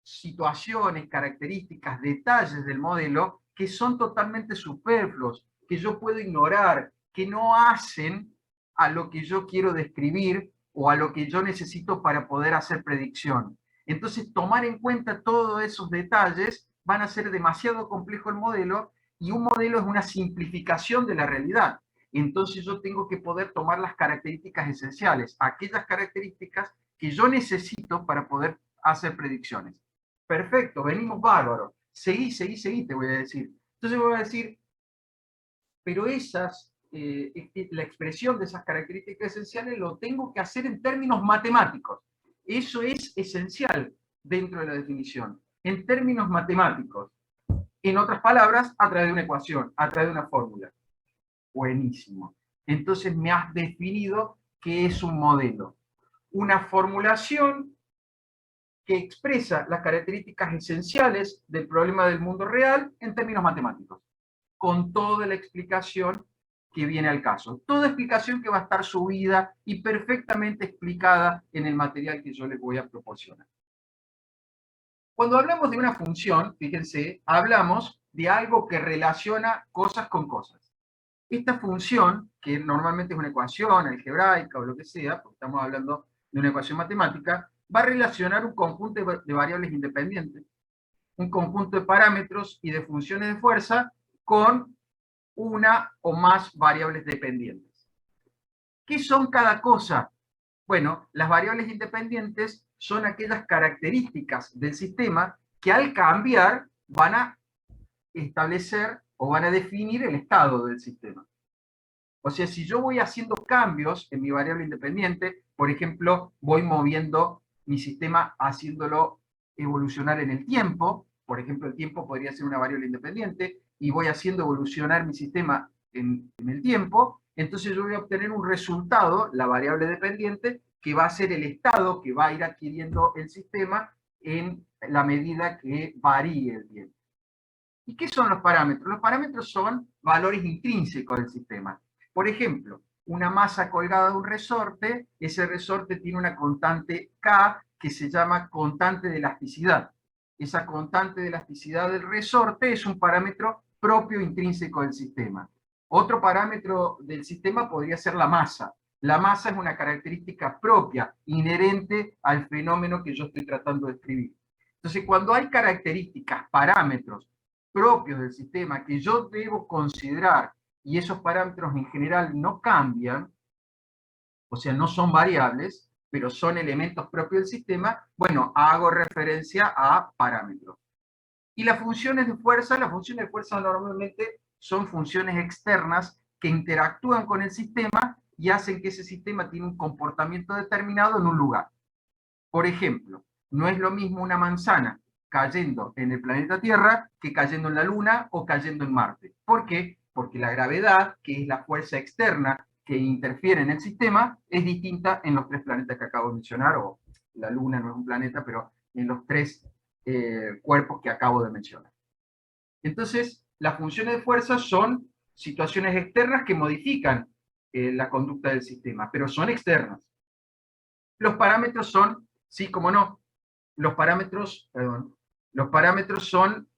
situaciones, características, detalles del modelo que son totalmente superfluos, que yo puedo ignorar, que no hacen a lo que yo quiero describir o a lo que yo necesito para poder hacer predicción. Entonces, tomar en cuenta todos esos detalles van a hacer demasiado complejo el modelo, y un modelo es una simplificación de la realidad. Entonces yo tengo que poder tomar las características esenciales, aquellas características que yo necesito para poder hacer predicciones. Perfecto, venimos bárbaro. Seguí, te voy a decir. Entonces voy a decir, pero la expresión de esas características esenciales lo tengo que hacer en términos matemáticos. Eso es esencial dentro de la definición, en términos matemáticos. En otras palabras, a través de una ecuación, a través de una fórmula. Buenísimo. Entonces me has definido qué es un modelo. Una formulación que expresa las características esenciales del problema del mundo real en términos matemáticos, con toda la explicación que viene al caso. Toda explicación que va a estar subida y perfectamente explicada en el material que yo les voy a proporcionar. Cuando hablamos de una función, fíjense, hablamos de algo que relaciona cosas con cosas. Esta función, que normalmente es una ecuación algebraica o lo que sea, porque estamos hablando de una ecuación matemática, va a relacionar un conjunto de variables independientes, un conjunto de parámetros y de funciones de fuerza con una o más variables dependientes. ¿Qué son cada cosa? Bueno, las variables independientes son aquellas características del sistema que al cambiar van a establecer o van a definir el estado del sistema. O sea, si yo voy haciendo cambios en mi variable independiente, por ejemplo, voy moviendo mi sistema haciéndolo evolucionar en el tiempo, por ejemplo, el tiempo podría ser una variable independiente, y voy haciendo evolucionar mi sistema en el tiempo, entonces yo voy a obtener un resultado, la variable dependiente, que va a ser el estado que va a ir adquiriendo el sistema en la medida que varíe el tiempo. ¿Y qué son los parámetros? Los parámetros son valores intrínsecos del sistema. Por ejemplo, una masa colgada de un resorte, ese resorte tiene una constante K que se llama constante de elasticidad. Esa constante de elasticidad del resorte es un parámetro propio intrínseco del sistema. Otro parámetro del sistema podría ser la masa. La masa es una característica propia, inherente al fenómeno que yo estoy tratando de describir. Entonces, cuando hay características, parámetros propios del sistema que yo debo considerar, y esos parámetros en general no cambian, o sea, no son variables, pero son elementos propios del sistema, bueno, hago referencia a parámetros. Y las funciones de fuerza normalmente son funciones externas que interactúan con el sistema y hacen que ese sistema tenga un comportamiento determinado en un lugar. Por ejemplo, no es lo mismo una manzana cayendo en el planeta Tierra que cayendo en la Luna o cayendo en Marte. ¿Por qué? Porque la gravedad, que es la fuerza externa que interfiere en el sistema, es distinta en los tres planetas que acabo de mencionar, o la Luna no es un planeta, pero en los tres cuerpos que acabo de mencionar. Entonces, las funciones de fuerza son situaciones externas que modifican la conducta del sistema, pero son externas. Los parámetros son, sí, como no, los parámetros son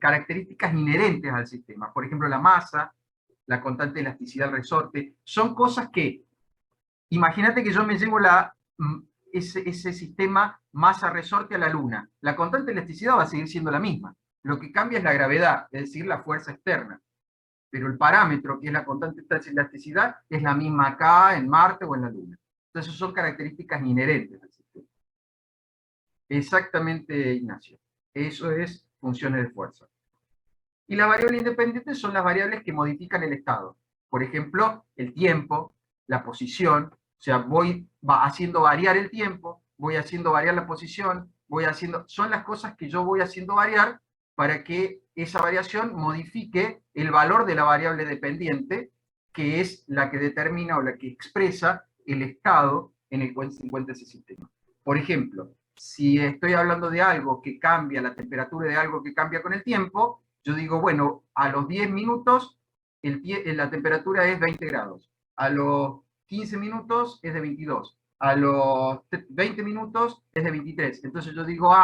características inherentes al sistema. Por ejemplo, la masa, la constante de elasticidad del resorte, son cosas que, imagínate que yo me llevo ese sistema masa-resorte a la Luna. La constante de elasticidad va a seguir siendo la misma. Lo que cambia es la gravedad, es decir, la fuerza externa. Pero el parámetro, que es la constante de elasticidad, es la misma acá, en Marte o en la Luna. Entonces son características inherentes al sistema. Exactamente, Ignacio. Eso es funciones de fuerza. Y las variables independientes son las variables que modifican el estado. Por ejemplo, el tiempo, la posición, o sea, voy haciendo variar el tiempo, voy haciendo variar la posición, son las cosas que yo voy haciendo variar para que esa variación modifique el valor de la variable dependiente, que es la que determina o la que expresa el estado en el cual se encuentra ese sistema. Por ejemplo, si estoy hablando de algo que cambia, la temperatura de algo que cambia con el tiempo, yo digo, bueno, a los 10 minutos la temperatura es 20 grados, a los 15 minutos es de 22, a los 20 minutos es de 23. Entonces yo digo,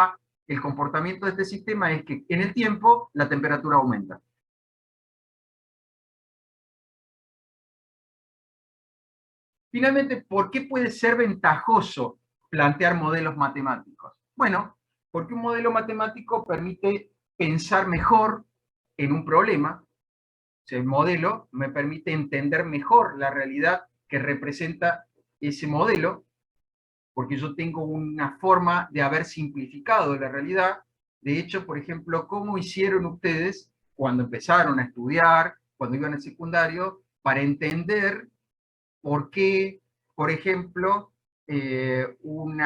el comportamiento de este sistema es que en el tiempo la temperatura aumenta. Finalmente, ¿por qué puede ser ventajoso plantear modelos matemáticos? Bueno, porque un modelo matemático permite pensar mejor en un problema. O sea, el modelo me permite entender mejor la realidad que representa ese modelo, porque yo tengo una forma de haber simplificado la realidad. De hecho, por ejemplo, ¿cómo hicieron ustedes cuando empezaron a estudiar, cuando iban al secundario, para entender por qué, por ejemplo, un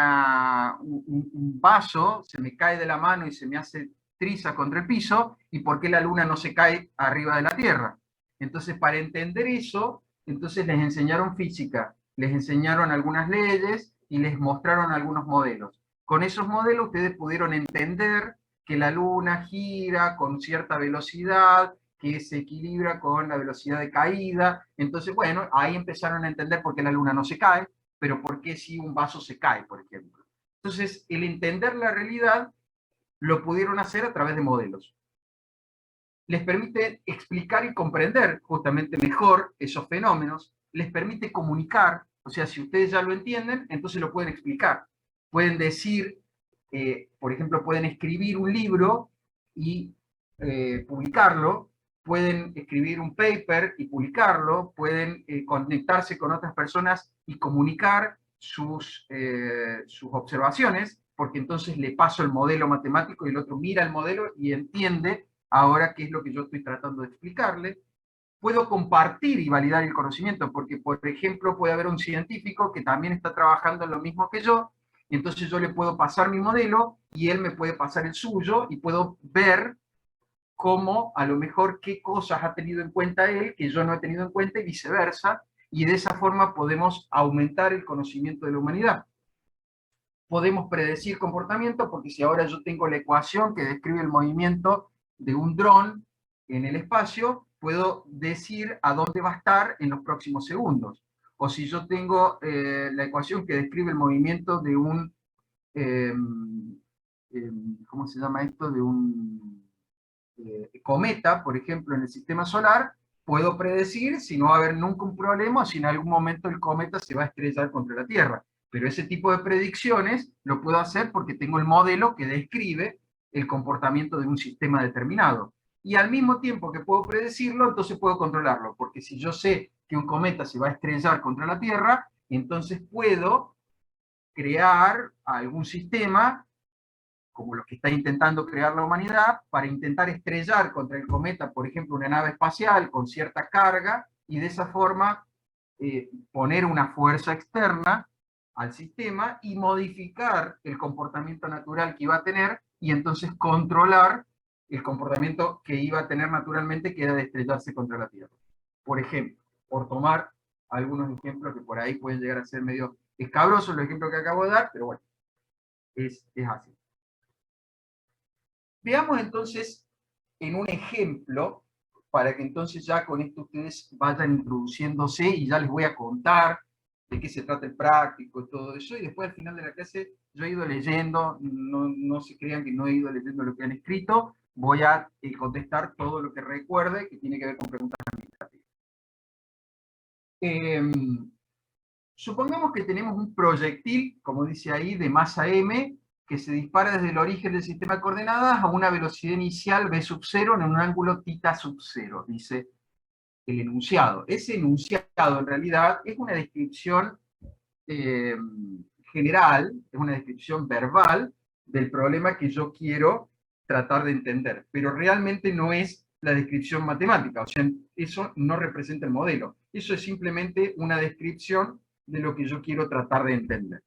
vaso se me cae de la mano y se me hace triza contra el piso, y por qué la luna no se cae arriba de la Tierra? Entonces, para entender eso, entonces les enseñaron física, les enseñaron algunas leyes y les mostraron algunos modelos. Con esos modelos ustedes pudieron entender que la luna gira con cierta velocidad, que se equilibra con la velocidad de caída. Entonces, bueno, ahí empezaron a entender por qué la luna no se cae, pero por qué si un vaso se cae, por ejemplo. Entonces, el entender la realidad lo pudieron hacer a través de modelos. Les permite explicar y comprender justamente mejor esos fenómenos, les permite comunicar, o sea, si ustedes ya lo entienden, entonces lo pueden explicar. Pueden decir, por ejemplo, pueden escribir un libro y publicarlo, pueden escribir un paper y publicarlo, pueden conectarse con otras personas y comunicar sus observaciones, porque entonces le paso el modelo matemático y el otro mira el modelo y entiende ahora qué es lo que yo estoy tratando de explicarle. Puedo compartir y validar el conocimiento, porque, por ejemplo, puede haber un científico que también está trabajando en lo mismo que yo, y entonces yo le puedo pasar mi modelo y él me puede pasar el suyo, y puedo ver cómo, a lo mejor, qué cosas ha tenido en cuenta él que yo no he tenido en cuenta y viceversa, y de esa forma podemos aumentar el conocimiento de la humanidad. Podemos predecir comportamiento, porque si ahora yo tengo la ecuación que describe el movimiento de un dron en el espacio, puedo decir a dónde va a estar en los próximos segundos. O si yo tengo la ecuación que describe el movimiento de un, eh, ¿cómo se llama esto? De un cometa, por ejemplo, en el sistema solar, puedo predecir si no va a haber nunca un problema o si en algún momento el cometa se va a estrellar contra la Tierra. Pero ese tipo de predicciones lo puedo hacer porque tengo el modelo que describe el comportamiento de un sistema determinado. Y al mismo tiempo que puedo predecirlo, entonces puedo controlarlo, porque si yo sé que un cometa se va a estrellar contra la Tierra, entonces puedo crear algún sistema como los que está intentando crear la humanidad, para intentar estrellar contra el cometa, por ejemplo, una nave espacial con cierta carga, y de esa forma poner una fuerza externa al sistema y modificar el comportamiento natural que iba a tener, y entonces controlar el comportamiento que iba a tener naturalmente, que era de estrellarse contra la Tierra. Por ejemplo, por tomar algunos ejemplos que por ahí pueden llegar a ser medio escabrosos, los ejemplos que acabo de dar, pero bueno, es así. Veamos entonces en un ejemplo, para que entonces ya con esto ustedes vayan introduciéndose, y ya les voy a contar de qué se trata el práctico y todo eso, y después al final de la clase yo he ido leyendo, no se crean que no he ido leyendo lo que han escrito, voy a contestar todo lo que recuerde que tiene que ver con preguntas administrativas. Supongamos que tenemos un proyectil, como dice ahí, de masa m, que se dispara desde el origen del sistema de coordenadas a una velocidad inicial v sub 0 en un ángulo θ sub 0, dice el enunciado. Ese enunciado en realidad es una descripción eh, general, es una descripción verbal del problema que yo quiero tratar de entender, pero realmente no es la descripción matemática, o sea, eso no representa el modelo, eso es simplemente una descripción de lo que yo quiero tratar de entender.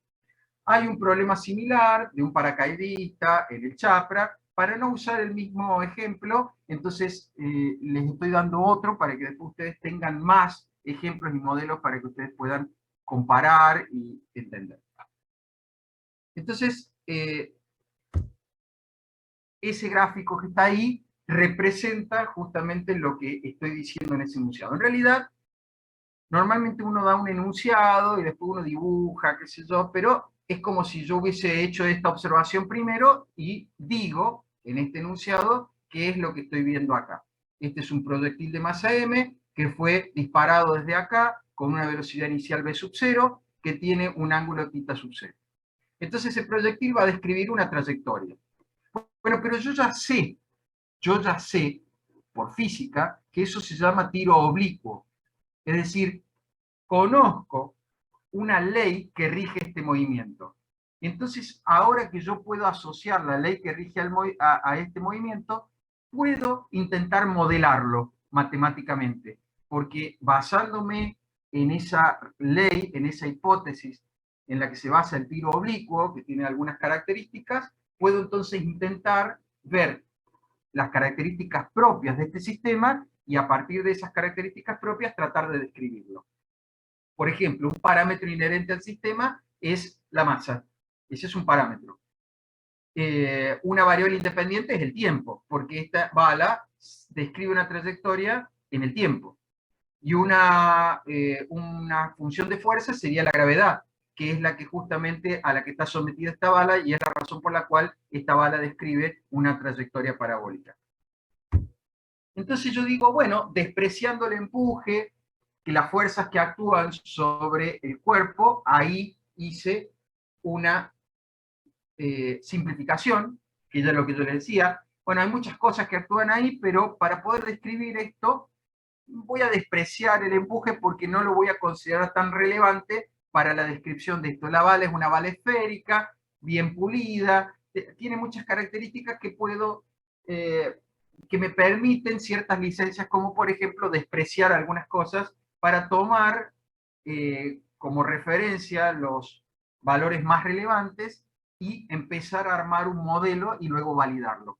Hay un problema similar de un paracaidista en el Chapra. Para no usar el mismo ejemplo, entonces les estoy dando otro para que después ustedes tengan más ejemplos y modelos para que ustedes puedan comparar y entender. Entonces, ese gráfico que está ahí representa justamente lo que estoy diciendo en ese enunciado. En realidad, normalmente uno da un enunciado y después uno dibuja, qué sé yo, pero es como si yo hubiese hecho esta observación primero y digo en este enunciado qué es lo que estoy viendo acá. Este es un proyectil de masa m que fue disparado desde acá con una velocidad inicial v sub 0 que tiene un ángulo θ sub 0. Entonces el proyectil va a describir una trayectoria. Bueno, pero yo ya sé por física que eso se llama tiro oblicuo. Es decir, conozco una ley que rige este movimiento. Entonces, ahora que yo puedo asociar la ley que rige a este movimiento, puedo intentar modelarlo matemáticamente, porque basándome en esa ley, en esa hipótesis en la que se basa el tiro oblicuo, que tiene algunas características, puedo entonces intentar ver las características propias de este sistema y a partir de esas características propias tratar de describirlo. Por ejemplo, un parámetro inherente al sistema es la masa. Ese es un parámetro. Una variable independiente es el tiempo, porque esta bala describe una trayectoria en el tiempo. Y una función de fuerza sería la gravedad, que es la que justamente a la que está sometida esta bala, y es la razón por la cual esta bala describe una trayectoria parabólica. Entonces yo digo, bueno, despreciando el empuje, que las fuerzas que actúan sobre el cuerpo, ahí hice una simplificación, que ya es lo que yo les decía. Bueno, hay muchas cosas que actúan ahí, pero para poder describir esto, voy a despreciar el empuje porque no lo voy a considerar tan relevante para la descripción de esto. La bala es una bala esférica, bien pulida, tiene muchas características que puedo... que me permiten ciertas licencias, como por ejemplo despreciar algunas cosas para tomar como referencia los valores más relevantes y empezar a armar un modelo y luego validarlo.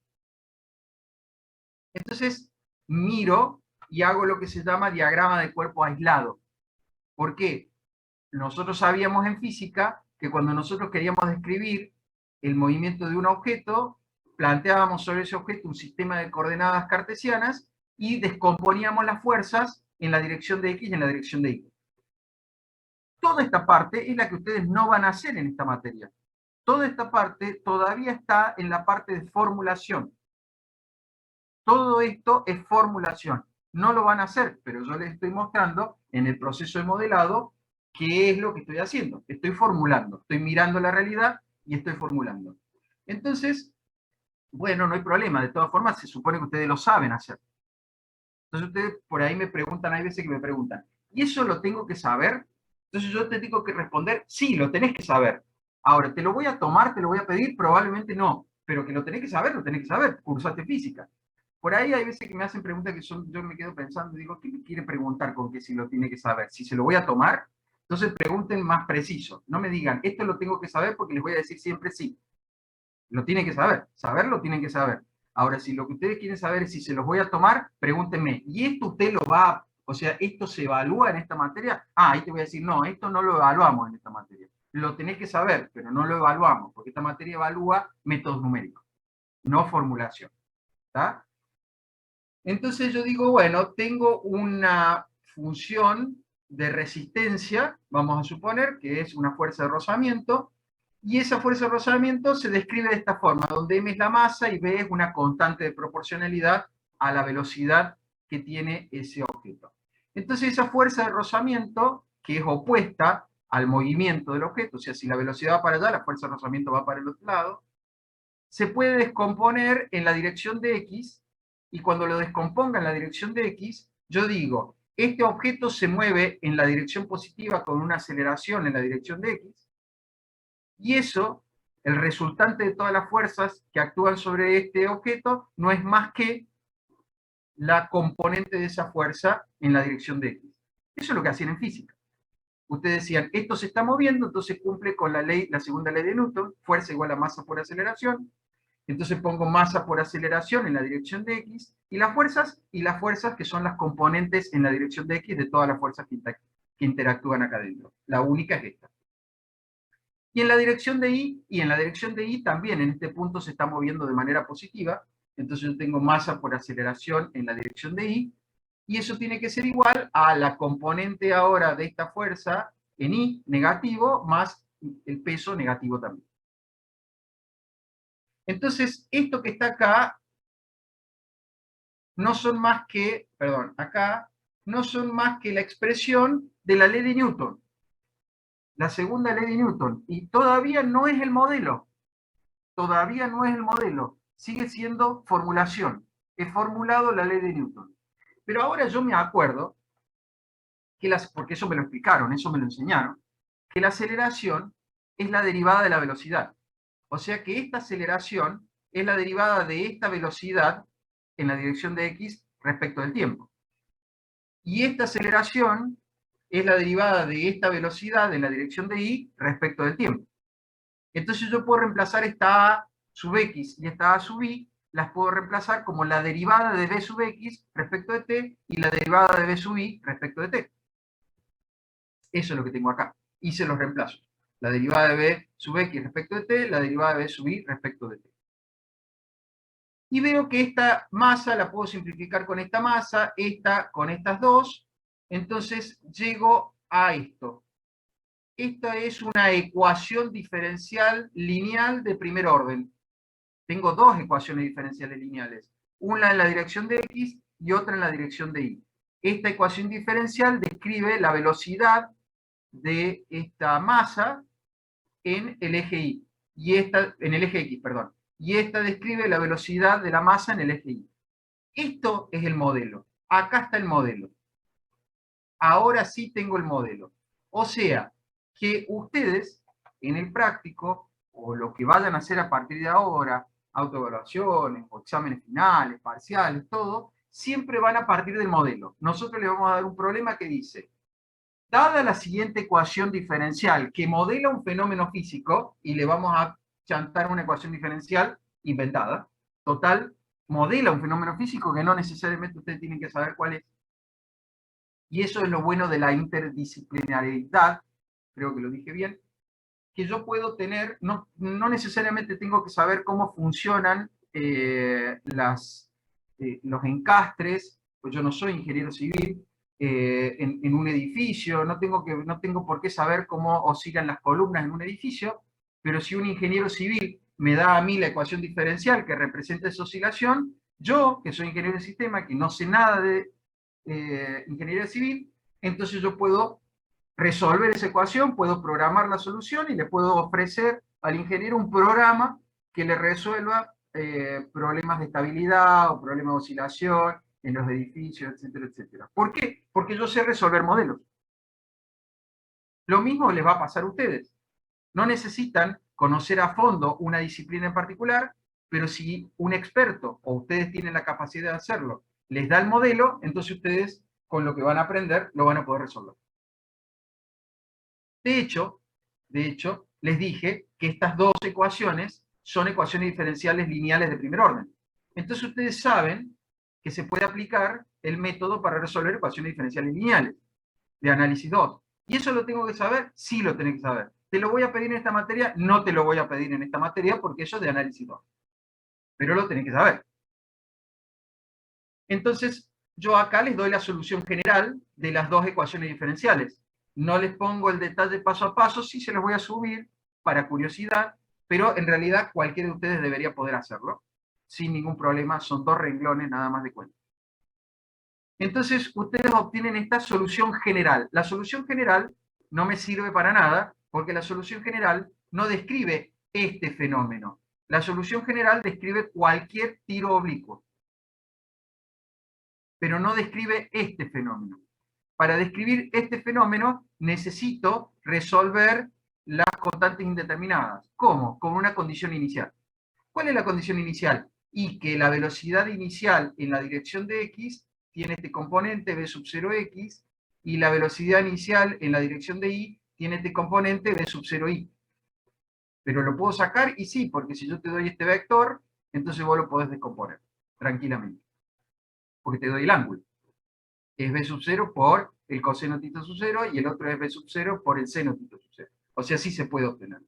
Entonces, miro y hago lo que se llama diagrama de cuerpo aislado. ¿Por qué? Nosotros sabíamos en física que cuando nosotros queríamos describir el movimiento de un objeto, planteábamos sobre ese objeto un sistema de coordenadas cartesianas y descomponíamos las fuerzas en la dirección de X y en la dirección de Y. Toda esta parte es la que ustedes no van a hacer en esta materia. Toda esta parte todavía está en la parte de formulación. Todo esto es formulación. no lo van a hacer, pero yo les estoy mostrando en el proceso de modelado qué es lo que estoy haciendo. Estoy formulando, estoy mirando la realidad y estoy formulando. Entonces, bueno, no hay problema, de todas formas se supone que ustedes lo saben hacer. Entonces ustedes por ahí me preguntan, hay veces que me preguntan, ¿y eso lo tengo que saber? Entonces yo te tengo que responder, sí, lo tenés que saber. Ahora, ¿te lo voy a tomar, te lo voy a pedir? Probablemente no, pero que lo tenés que saber, lo tenés que saber, cursaste física. Por ahí hay veces que me hacen preguntas que yo me quedo pensando, digo, ¿qué me quiere preguntar con que si lo tiene que saber? Si se lo voy a tomar, entonces pregunten más preciso. No me digan, esto lo tengo que saber porque les voy a decir siempre sí. Lo tienen que saber, saberlo tienen que saber. Ahora, si lo que ustedes quieren saber es si se los voy a tomar, pregúntenme, ¿y esto usted lo va, o sea, esto se evalúa en esta materia? Ah, ahí te voy a decir, no, esto no lo evaluamos en esta materia. Lo tenés que saber, pero no lo evaluamos, porque esta materia evalúa métodos numéricos, no formulación. ¿Está? Entonces yo digo, bueno, tengo una función de resistencia, vamos a suponer que es una fuerza de rozamiento, y esa fuerza de rozamiento se describe de esta forma, donde m es la masa y b es una constante de proporcionalidad a la velocidad que tiene ese objeto. Entonces esa fuerza de rozamiento, que es opuesta al movimiento del objeto, o sea, si la velocidad va para allá, la fuerza de rozamiento va para el otro lado, se puede descomponer en la dirección de X, y cuando lo descomponga en la dirección de X, yo digo, este objeto se mueve en la dirección positiva con una aceleración en la dirección de X, y eso, el resultante de todas las fuerzas que actúan sobre este objeto, no es más que la componente de esa fuerza en la dirección de X. Eso es lo que hacían en física. Ustedes decían, esto se está moviendo, entonces cumple con la ley, la segunda ley de Newton, fuerza igual a masa por aceleración. Entonces pongo masa por aceleración en la dirección de X, y las fuerzas que son las componentes en la dirección de X de todas las fuerzas que interactúan acá adentro. La única es esta. Y en la dirección de Y también en este punto se está moviendo de manera positiva, entonces yo tengo masa por aceleración en la dirección de y eso tiene que ser igual a la componente ahora de esta fuerza en Y negativo más el peso negativo también. Entonces, esto que está acá no son más que, perdón, acá, no son más que la expresión de la ley de Newton, la segunda ley de Newton, y todavía no es el modelo, todavía no es el modelo, sigue siendo formulación, he formulado la ley de Newton. Pero ahora yo me acuerdo, porque eso me lo explicaron, eso me lo enseñaron, que la aceleración es la derivada de la velocidad. O sea que esta aceleración es la derivada de esta velocidad en la dirección de X respecto del tiempo. Y esta aceleración es la derivada de esta velocidad en la dirección de Y respecto del tiempo. Entonces yo puedo reemplazar esta A sub X y esta A sub Y, las puedo reemplazar como la derivada de B sub X respecto de T y la derivada de B sub Y respecto de T. Eso es lo que tengo acá. Y se los reemplazo. La derivada de B sub X respecto de T, la derivada de B sub Y respecto de T. Y veo que esta masa la puedo simplificar con esta masa, esta con estas dos, entonces llego a esto. Esta es una ecuación diferencial lineal de primer orden. Tengo dos ecuaciones diferenciales lineales, una en la dirección de X y otra en la dirección de Y. Esta ecuación diferencial describe la velocidad de esta masa en el eje Y, en el eje X, perdón. Y esta describe la velocidad de la masa en el eje Y. Esto es el modelo. Acá está el modelo. Ahora sí tengo el modelo. O sea, que ustedes en el práctico, o lo que vayan a hacer a partir de ahora, autoevaluaciones, o exámenes finales, parciales, todo, siempre van a partir del modelo. Nosotros le vamos a dar un problema que dice, dada la siguiente ecuación diferencial que modela un fenómeno físico, y le vamos a chantar una ecuación diferencial inventada, total, modela un fenómeno físico que no necesariamente ustedes tienen que saber cuál es. Y eso es lo bueno de la interdisciplinariedad, creo que lo dije bien, que yo puedo tener, no necesariamente tengo que saber cómo funcionan los encastres, pues yo no soy ingeniero civil, en un edificio, no tengo por qué saber cómo oscilan las columnas en un edificio, pero si un ingeniero civil me da a mí la ecuación diferencial que representa esa oscilación, yo, que soy ingeniero de sistema, que no sé nada de ingeniería civil, entonces yo puedo resolver esa ecuación, puedo programar la solución y le puedo ofrecer al ingeniero un programa que le resuelva problemas de estabilidad o problemas de oscilación en los edificios, etcétera, etcétera. ¿Por qué? Porque yo sé resolver modelos. Lo mismo les va a pasar a ustedes. No necesitan conocer a fondo una disciplina en particular, pero si un experto, o ustedes tienen la capacidad de hacerlo, les da el modelo, entonces ustedes, con lo que van a aprender, lo van a poder resolver. De hecho, les dije que estas dos ecuaciones son ecuaciones diferenciales lineales de primer orden. Entonces ustedes saben que se puede aplicar el método para resolver ecuaciones diferenciales lineales de análisis 2. ¿Y eso lo tengo que saber? Sí lo tenés que saber. ¿Te lo voy a pedir en esta materia? No te lo voy a pedir en esta materia porque eso es de análisis 2. Pero lo tenés que saber. Entonces, yo acá les doy la solución general de las dos ecuaciones diferenciales. No les pongo el detalle paso a paso, sí se los voy a subir para curiosidad, pero en realidad cualquiera de ustedes debería poder hacerlo sin ningún problema. Son dos renglones nada más de cuenta. Entonces, ustedes obtienen esta solución general. La solución general no me sirve para nada, porque la solución general no describe este fenómeno. La solución general describe cualquier tiro oblicuo, pero no describe este fenómeno. Para describir este fenómeno necesito resolver las constantes indeterminadas. ¿Cómo? Con una condición inicial. ¿Cuál es la condición inicial? Y que la velocidad inicial en la dirección de x tiene este componente v sub 0x, y la velocidad inicial en la dirección de y tiene este componente v sub 0y. Pero lo puedo sacar, y sí, porque si yo te doy este vector, entonces vos lo podés descomponer tranquilamente, porque te doy el ángulo. Es v sub 0 por el coseno tita sub 0, y el otro es v sub 0 por el seno tita sub 0. O sea, sí se puede obtener.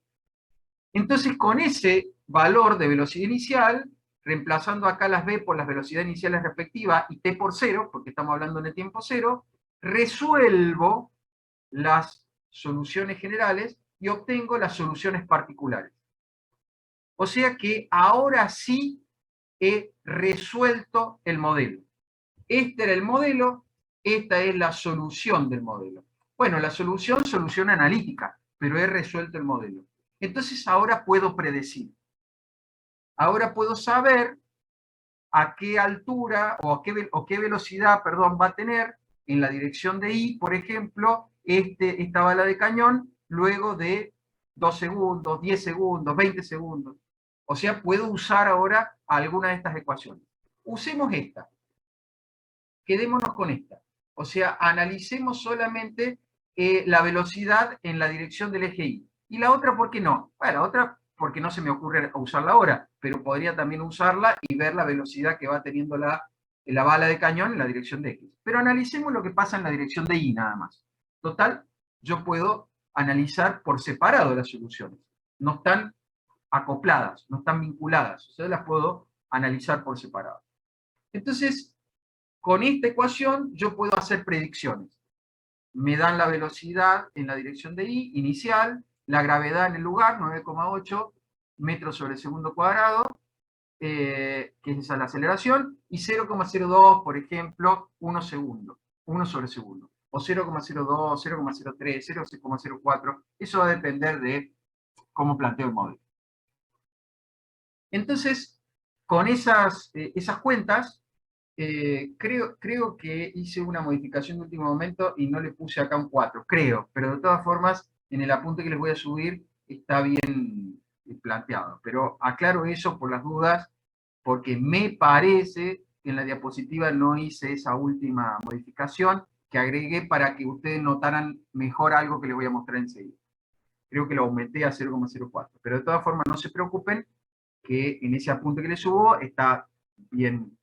Entonces, con ese valor de velocidad inicial, reemplazando acá las v por las velocidades iniciales respectivas y t por 0, porque estamos hablando en el tiempo 0, resuelvo las soluciones generales y obtengo las soluciones particulares. O sea que ahora sí he resuelto el modelo. Este era el modelo, esta es la solución del modelo. Bueno, la solución analítica, pero he resuelto el modelo. Entonces ahora puedo predecir. Ahora puedo saber a qué altura o qué velocidad, perdón, va a tener en la dirección de Y, por ejemplo, esta bala de cañón luego de 2 segundos, 10 segundos, 20 segundos. O sea, puedo usar ahora alguna de estas ecuaciones. Usemos esta. Quedémonos con esta. O sea, analicemos solamente la velocidad en la dirección del eje Y. Y la otra, ¿por qué no? Bueno, la otra, porque no se me ocurre usarla ahora, pero podría también usarla y ver la velocidad que va teniendo la bala de cañón en la dirección de X. Pero analicemos lo que pasa en la dirección de Y nada más. Total, yo puedo analizar por separado las soluciones. No están acopladas, no están vinculadas. O sea, las puedo analizar por separado. Entonces, con esta ecuación yo puedo hacer predicciones. Me dan la velocidad en la dirección de Y inicial, la gravedad en el lugar, 9,8 metros sobre segundo cuadrado, que es esa la aceleración, y 0,02, por ejemplo, 1 segundo, 1 sobre segundo, o 0,02, 0,03, 0,04, eso va a depender de cómo planteo el modelo. Entonces, con esas cuentas, creo que hice una modificación de último momento y no le puse acá un 4, creo, pero de todas formas, en el apunte que les voy a subir está bien planteado. Pero aclaro eso por las dudas, porque me parece que en la diapositiva no hice esa última modificación que agregué para que ustedes notaran mejor algo que les voy a mostrar enseguida. Creo que lo aumenté a 0,04, pero de todas formas no se preocupen, que en ese apunte que les subo está bien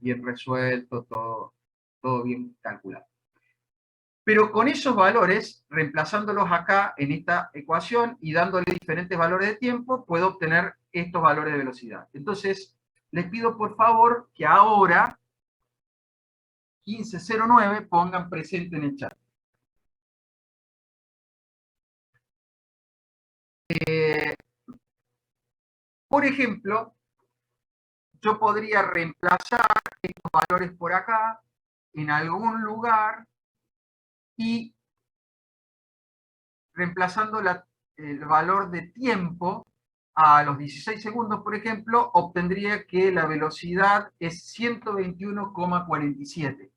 resuelto, todo bien calculado. Pero con esos valores, reemplazándolos acá en esta ecuación y dándole diferentes valores de tiempo, puedo obtener estos valores de velocidad. Entonces, les pido por favor que ahora, 1509, pongan presente en el chat. Por ejemplo, yo podría reemplazar estos valores por acá en algún lugar y reemplazando el valor de tiempo a los 16 segundos, por ejemplo, obtendría que la velocidad es 121,47.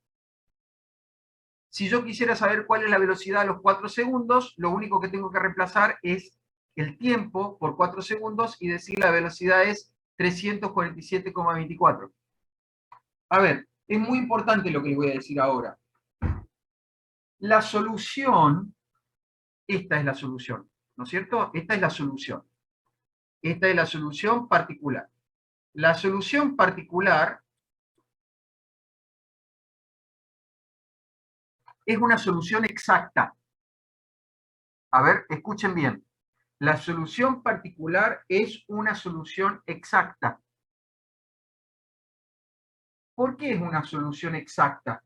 Si yo quisiera saber cuál es la velocidad a los 4 segundos, lo único que tengo que reemplazar es el tiempo por 4 segundos y decir la velocidad es 347,24. A ver, es muy importante lo que les voy a decir ahora. La solución, esta es la solución, ¿no es cierto? Esta es la solución. Esta es la solución particular. La solución particular es una solución exacta. A ver, escuchen bien. La solución particular es una solución exacta. ¿Por qué es una solución exacta?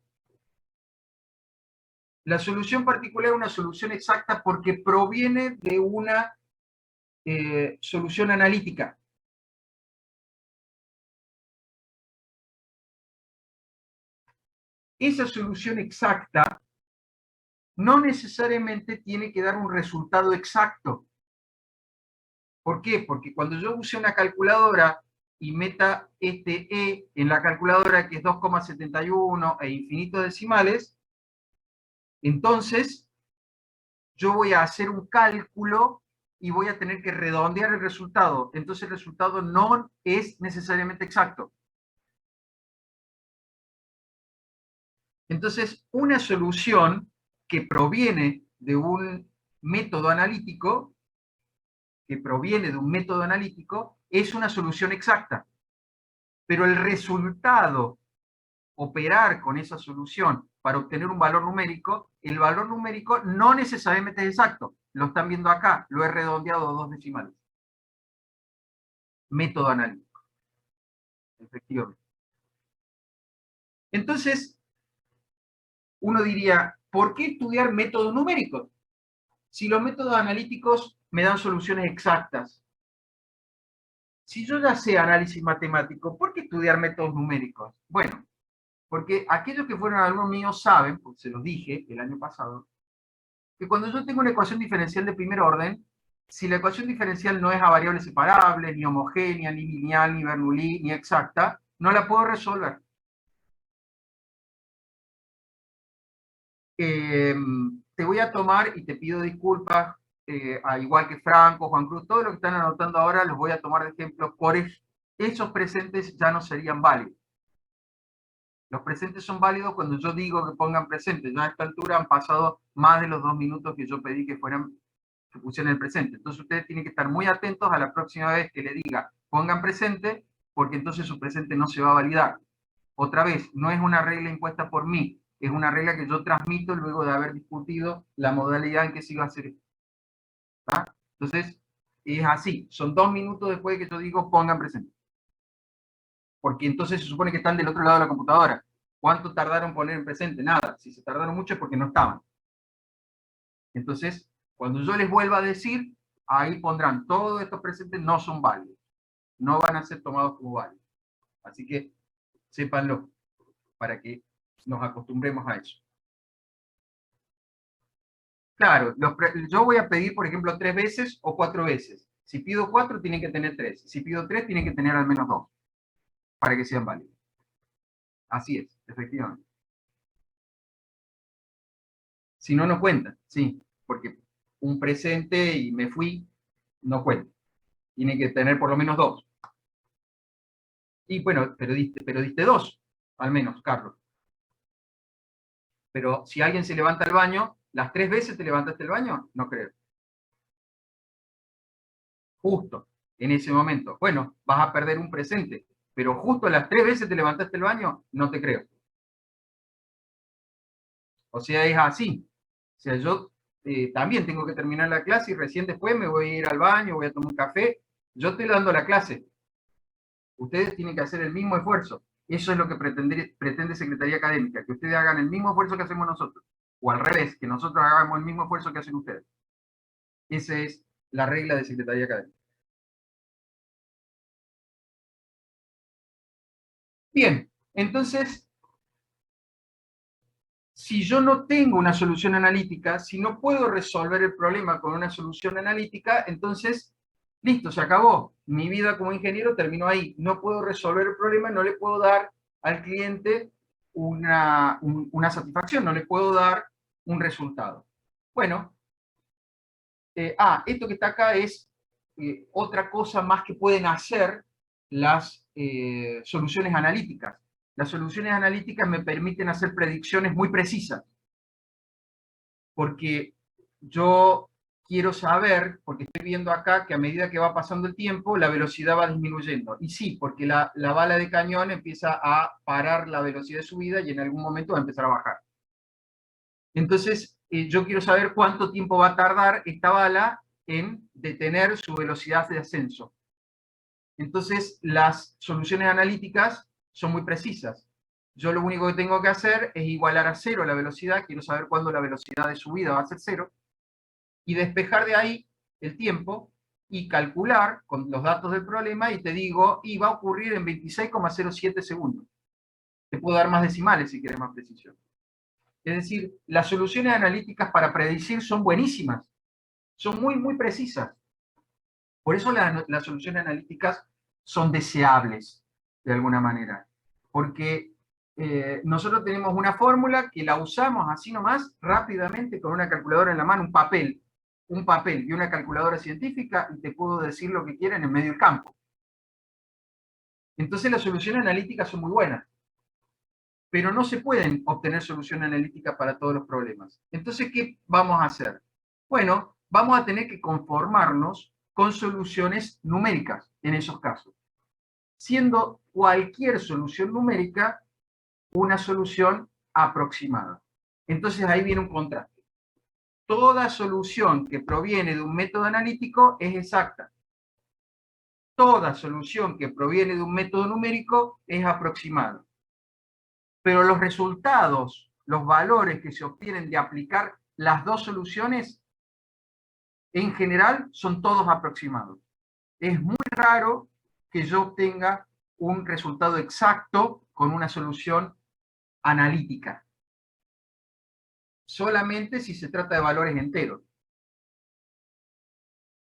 La solución particular es una solución exacta porque proviene de una solución analítica. Esa solución exacta no necesariamente tiene que dar un resultado exacto. ¿Por qué? Porque cuando yo use una calculadora y meta este E en la calculadora, que es 2,71 e infinitos decimales, entonces yo voy a hacer un cálculo y voy a tener que redondear el resultado. Entonces el resultado no es necesariamente exacto. Entonces, una solución que proviene de un método analítico, es una solución exacta. Pero el resultado, operar con esa solución para obtener un valor numérico, el valor numérico no necesariamente es exacto. Lo están viendo acá, lo he redondeado a 2 decimales. Método analítico, efectivamente. Entonces, uno diría, ¿por qué estudiar métodos numéricos? Si los métodos analíticos me dan soluciones exactas. Si yo ya sé análisis matemático, ¿por qué estudiar métodos numéricos? Bueno, porque aquellos que fueron alumnos míos saben, porque se los dije el año pasado, que cuando yo tengo una ecuación diferencial de primer orden, si la ecuación diferencial no es a variables separables, ni homogénea, ni lineal, ni Bernoulli, ni exacta, no la puedo resolver. Te voy a tomar, y te pido disculpas, igual que Franco, Juan Cruz, todo lo que están anotando ahora los voy a tomar de ejemplo, por esos presentes ya no serían válidos. Los presentes son válidos cuando yo digo que pongan presente. Ya a esta altura han pasado más de los 2 minutos que yo pedí que pusieran el presente. Entonces ustedes tienen que estar muy atentos a la próxima vez que le diga pongan presente, porque entonces su presente no se va a validar. Otra vez, no es una regla impuesta por mí, es una regla que yo transmito luego de haber discutido la modalidad en que se iba a hacer. ¿Tá? Entonces, es así, son 2 minutos después de que yo digo pongan presente. Porque entonces se supone que están del otro lado de la computadora. ¿Cuánto tardaron en poner en presente? Nada. Si se tardaron mucho es porque no estaban. Entonces, cuando yo les vuelva a decir, ahí pondrán todos estos presentes no son válidos. No van a ser tomados como válidos. Así que sépanlo para que nos acostumbremos a eso. Claro, yo voy a pedir, por ejemplo, 3 veces o 4 veces. Si pido 4, tienen que tener 3. Si pido 3, tienen que tener al menos 2 para que sean válidos. Así es, efectivamente. Si no, no cuenta, sí, porque un presente y me fui, no cuenta. Tiene que tener por lo menos 2. Y bueno, pero diste 2, al menos, Carlos. Pero si alguien se levanta al baño, ¿las 3 veces te levantaste el baño? No creo. Justo, en ese momento. Bueno, vas a perder un presente, pero justo las 3 veces te levantaste el baño, no te creo. O sea, es así. O sea, yo también tengo que terminar la clase y recién después me voy a ir al baño, voy a tomar un café. Yo estoy dando la clase. Ustedes tienen que hacer el mismo esfuerzo. Eso es lo que pretende Secretaría Académica, que ustedes hagan el mismo esfuerzo que hacemos nosotros. O al revés, que nosotros hagamos el mismo esfuerzo que hacen ustedes. Esa es la regla de Secretaría Académica. Bien, entonces, si yo no tengo una solución analítica, si no puedo resolver el problema con una solución analítica, entonces, listo, se acabó. Mi vida como ingeniero terminó ahí. No puedo resolver el problema, no le puedo dar al cliente una satisfacción, no le puedo dar un resultado. Bueno, esto que está acá es otra cosa más que pueden hacer las soluciones analíticas. Las soluciones analíticas me permiten hacer predicciones muy precisas, porque yo quiero saber, porque estoy viendo acá que a medida que va pasando el tiempo, la velocidad va disminuyendo. Y sí, porque la bala de cañón empieza a parar la velocidad de subida y en algún momento va a empezar a bajar. Entonces, yo quiero saber cuánto tiempo va a tardar esta bala en detener su velocidad de ascenso. Entonces, las soluciones analíticas son muy precisas. Yo lo único que tengo que hacer es igualar a cero la velocidad, quiero saber cuándo la velocidad de subida va a ser cero, y despejar de ahí el tiempo y calcular con los datos del problema y te digo, y va a ocurrir en 26,07 segundos. Te puedo dar más decimales si quieres más precisión. Es decir, las soluciones analíticas para predecir son buenísimas, son muy, muy precisas. Por eso las soluciones analíticas son deseables, de alguna manera. Porque nosotros tenemos una fórmula que la usamos así nomás, rápidamente, con una calculadora en la mano, un papel y una calculadora científica, y te puedo decir lo que quieren en medio del campo. Entonces las soluciones analíticas son muy buenas, pero no se pueden obtener soluciones analíticas para todos los problemas. Entonces, ¿qué vamos a hacer? Bueno, vamos a tener que conformarnos con soluciones numéricas en esos casos, siendo cualquier solución numérica una solución aproximada. Entonces ahí viene un contraste. Toda solución que proviene de un método analítico es exacta. Toda solución que proviene de un método numérico es aproximada. Pero los resultados, los valores que se obtienen de aplicar las dos soluciones, en general son todos aproximados. Es muy raro que yo obtenga un resultado exacto con una solución analítica. Solamente si se trata de valores enteros.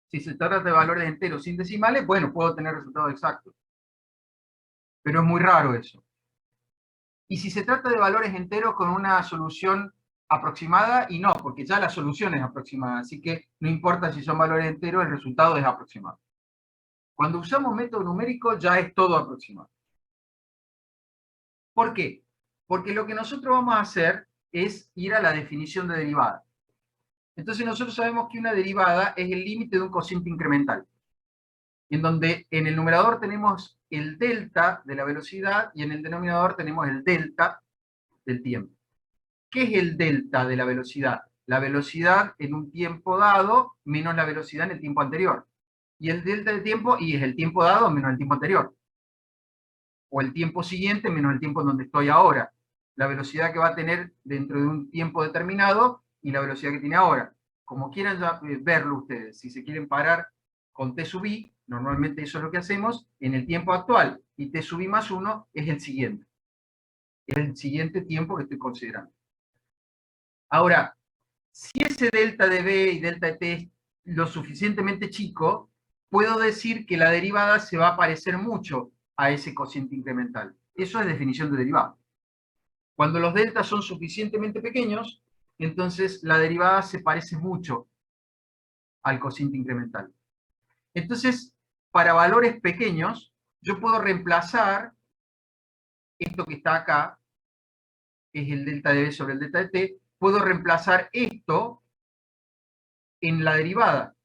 Si se trata de valores enteros sin decimales, bueno, puedo tener resultados exactos. Pero es muy raro eso. Y si se trata de valores enteros con una solución aproximada, y no, porque ya la solución es aproximada, así que no importa si son valores enteros, el resultado es aproximado. Cuando usamos método numérico ya es todo aproximado. ¿Por qué? Porque lo que nosotros vamos a hacer es ir a la definición de derivada. Entonces nosotros sabemos que una derivada es el límite de un cociente incremental, en donde en el numerador tenemos el delta de la velocidad y en el denominador tenemos el delta del tiempo. ¿Qué es el delta de la velocidad? La velocidad en un tiempo dado menos la velocidad en el tiempo anterior. Y el delta del tiempo, y es el tiempo dado menos el tiempo anterior. O el tiempo siguiente menos el tiempo en donde estoy ahora. La velocidad que va a tener dentro de un tiempo determinado y la velocidad que tiene ahora. Como quieran ya, verlo ustedes. Si se quieren parar con t sub i, normalmente eso es lo que hacemos, en el tiempo actual. Y t sub i más 1 es el siguiente. Es el siguiente tiempo que estoy considerando. Ahora, si ese delta de b y delta de t es lo suficientemente chico, puedo decir que la derivada se va a parecer mucho a ese cociente incremental. Eso es definición de derivada. Cuando los deltas son suficientemente pequeños, entonces la derivada se parece mucho al cociente incremental. Entonces, para valores pequeños, yo puedo reemplazar esto que está acá, que es el delta de b sobre el delta de t, puedo reemplazar esto en la derivada.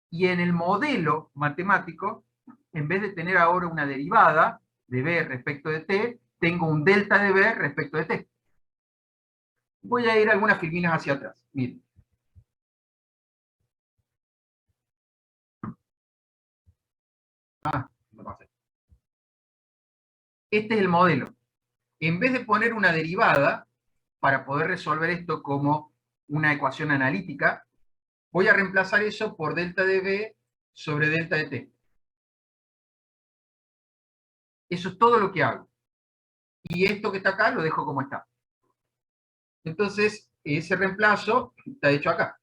Y en el modelo matemático, en vez de tener ahora una derivada de b respecto de t, tengo un delta de b respecto de t. Voy a ir algunas filminas hacia atrás. Miren. No pasa. Este es el modelo. En vez de poner una derivada, para poder resolver esto como una ecuación analítica, voy a reemplazar eso por delta de b sobre delta de t. Eso es todo lo que hago. Y esto que está acá lo dejo como está. Entonces, ese reemplazo está hecho acá.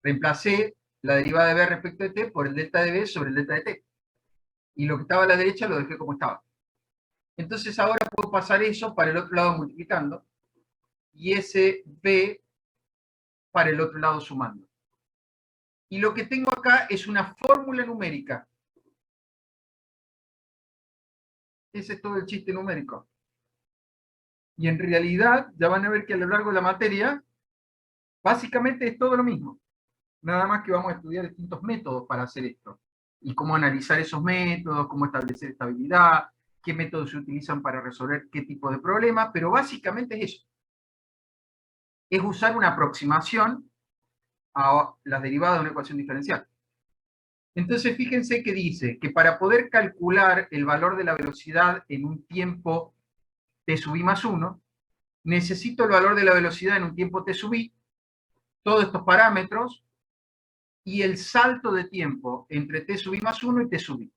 Reemplacé la derivada de b respecto de t por el delta de b sobre el delta de t. Y lo que estaba a la derecha lo dejé como estaba. Entonces ahora puedo pasar eso para el otro lado multiplicando, y ese b para el otro lado sumando. Y lo que tengo acá es una fórmula numérica. Ese es todo el chiste numérico. Y en realidad, ya van a ver que a lo largo de la materia, básicamente es todo lo mismo. Nada más que vamos a estudiar distintos métodos para hacer esto. Y cómo analizar esos métodos, cómo establecer estabilidad, qué métodos se utilizan para resolver qué tipo de problema, pero básicamente es eso. Es usar una aproximación a las derivadas de una ecuación diferencial. Entonces, fíjense que dice que para poder calcular el valor de la velocidad en un tiempo t sub i más 1, necesito el valor de la velocidad en un tiempo t sub i, todos estos parámetros, y el salto de tiempo entre t sub i más 1 y t sub i.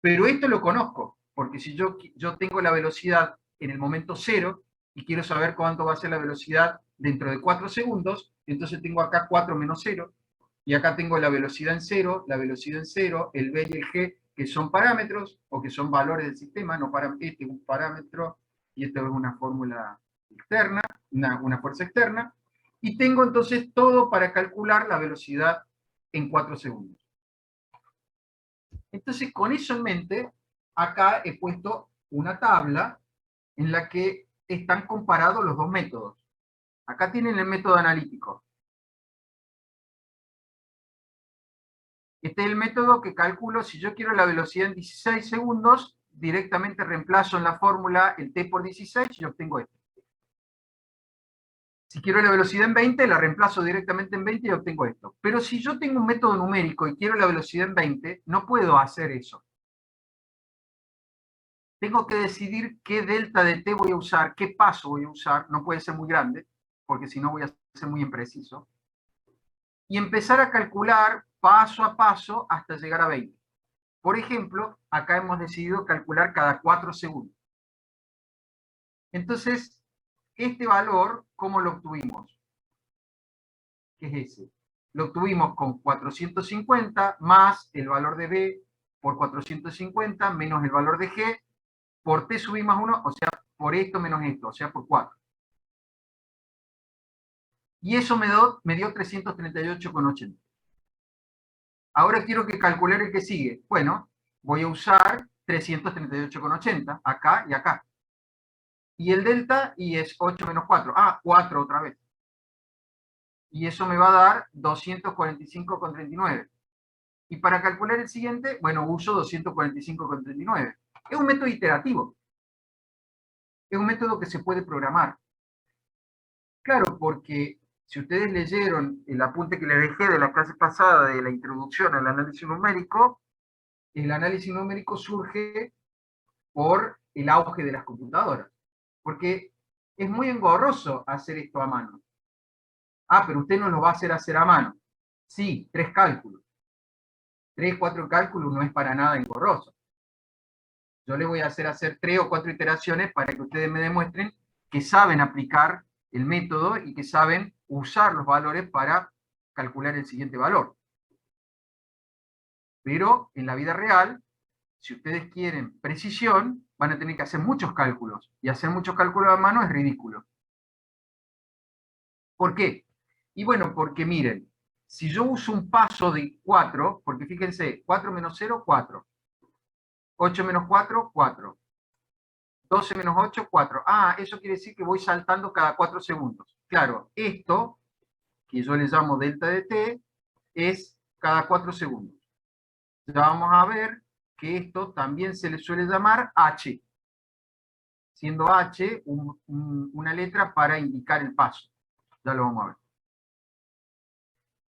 Pero esto lo conozco, porque si yo tengo la velocidad en el momento 0 y quiero saber cuánto va a ser la velocidad dentro de 4 segundos, entonces tengo acá 4 menos 0, y acá tengo la velocidad en 0, la velocidad en 0, el b y el g, que son parámetros, o que son valores del sistema, no este es un parámetro, y esto es una fórmula externa, una fuerza externa, y tengo entonces todo para calcular la velocidad en 4 segundos. Entonces, con eso en mente, acá he puesto una tabla en la que están comparados los dos métodos. Acá tienen el método analítico. Este es el método que calculo, si yo quiero la velocidad en 16 segundos, directamente reemplazo en la fórmula el t por 16 y obtengo esto. Si quiero la velocidad en 20, la reemplazo directamente en 20 y obtengo esto. Pero si yo tengo un método numérico y quiero la velocidad en 20, no puedo hacer eso. Tengo que decidir qué delta de t voy a usar, qué paso voy a usar, no puede ser muy grande, porque si no voy a ser muy impreciso, y empezar a calcular paso a paso hasta llegar a 20. Por ejemplo, acá hemos decidido calcular cada 4 segundos. Entonces, este valor, ¿cómo lo obtuvimos? ¿Qué es ese? Lo obtuvimos con 450 más el valor de b por 450 menos el valor de g por t sub i más 1, o sea, por esto menos esto, o sea, por 4. Y eso me dio 338,80. Ahora quiero que calcular el que sigue. Bueno, voy a usar 338,80 acá y acá. Y el delta, y es 8 menos 4. Ah, 4 otra vez. Y eso me va a dar 245,39. Y para calcular el siguiente, bueno, uso 245,39. Es un método iterativo. Es un método que se puede programar. Claro, porque si ustedes leyeron el apunte que les dejé de la clase pasada de la introducción al análisis numérico, el análisis numérico surge por el auge de las computadoras. Porque es muy engorroso hacer esto a mano. Ah, pero usted no lo va a hacer a mano. Sí, 3 cálculos. 3, 4 cálculos no es para nada engorroso. Yo les voy a hacer 3 o 4 iteraciones para que ustedes me demuestren que saben aplicar el método y que saben usar los valores para calcular el siguiente valor. Pero en la vida real, si ustedes quieren precisión, van a tener que hacer muchos cálculos. Y hacer muchos cálculos a mano es ridículo. ¿Por qué? Y bueno, porque miren, si yo uso un paso de 4, porque fíjense, 4 menos 0, 4. 8 menos 4, 4. 12 menos 8, 4. Ah, eso quiere decir que voy saltando cada 4 segundos. Claro, esto, que yo le llamo delta de t, es cada 4 segundos. Ya vamos a ver que esto también se le suele llamar h, siendo h una letra para indicar el paso. Ya lo vamos a ver.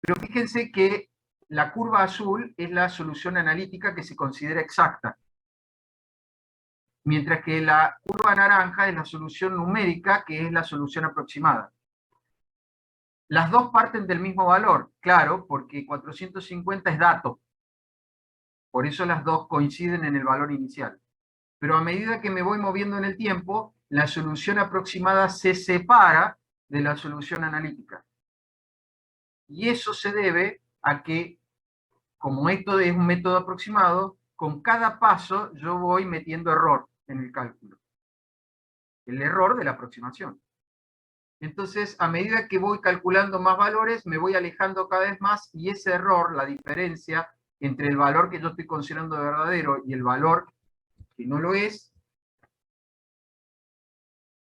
Pero fíjense que la curva azul es la solución analítica que se considera exacta, mientras que la curva naranja es la solución numérica, que es la solución aproximada. Las dos parten del mismo valor, claro, porque 450 es dato. Por eso las dos coinciden en el valor inicial. pero a medida que me voy moviendo en el tiempo, la solución aproximada se separa de la solución analítica. Y eso se debe a que, como esto es un método aproximado, con cada paso yo voy metiendo error en el cálculo. El error de la aproximación. Entonces, a medida que voy calculando más valores, me voy alejando cada vez más y ese error, la diferencia entre el valor que yo estoy considerando verdadero y el valor que no lo es,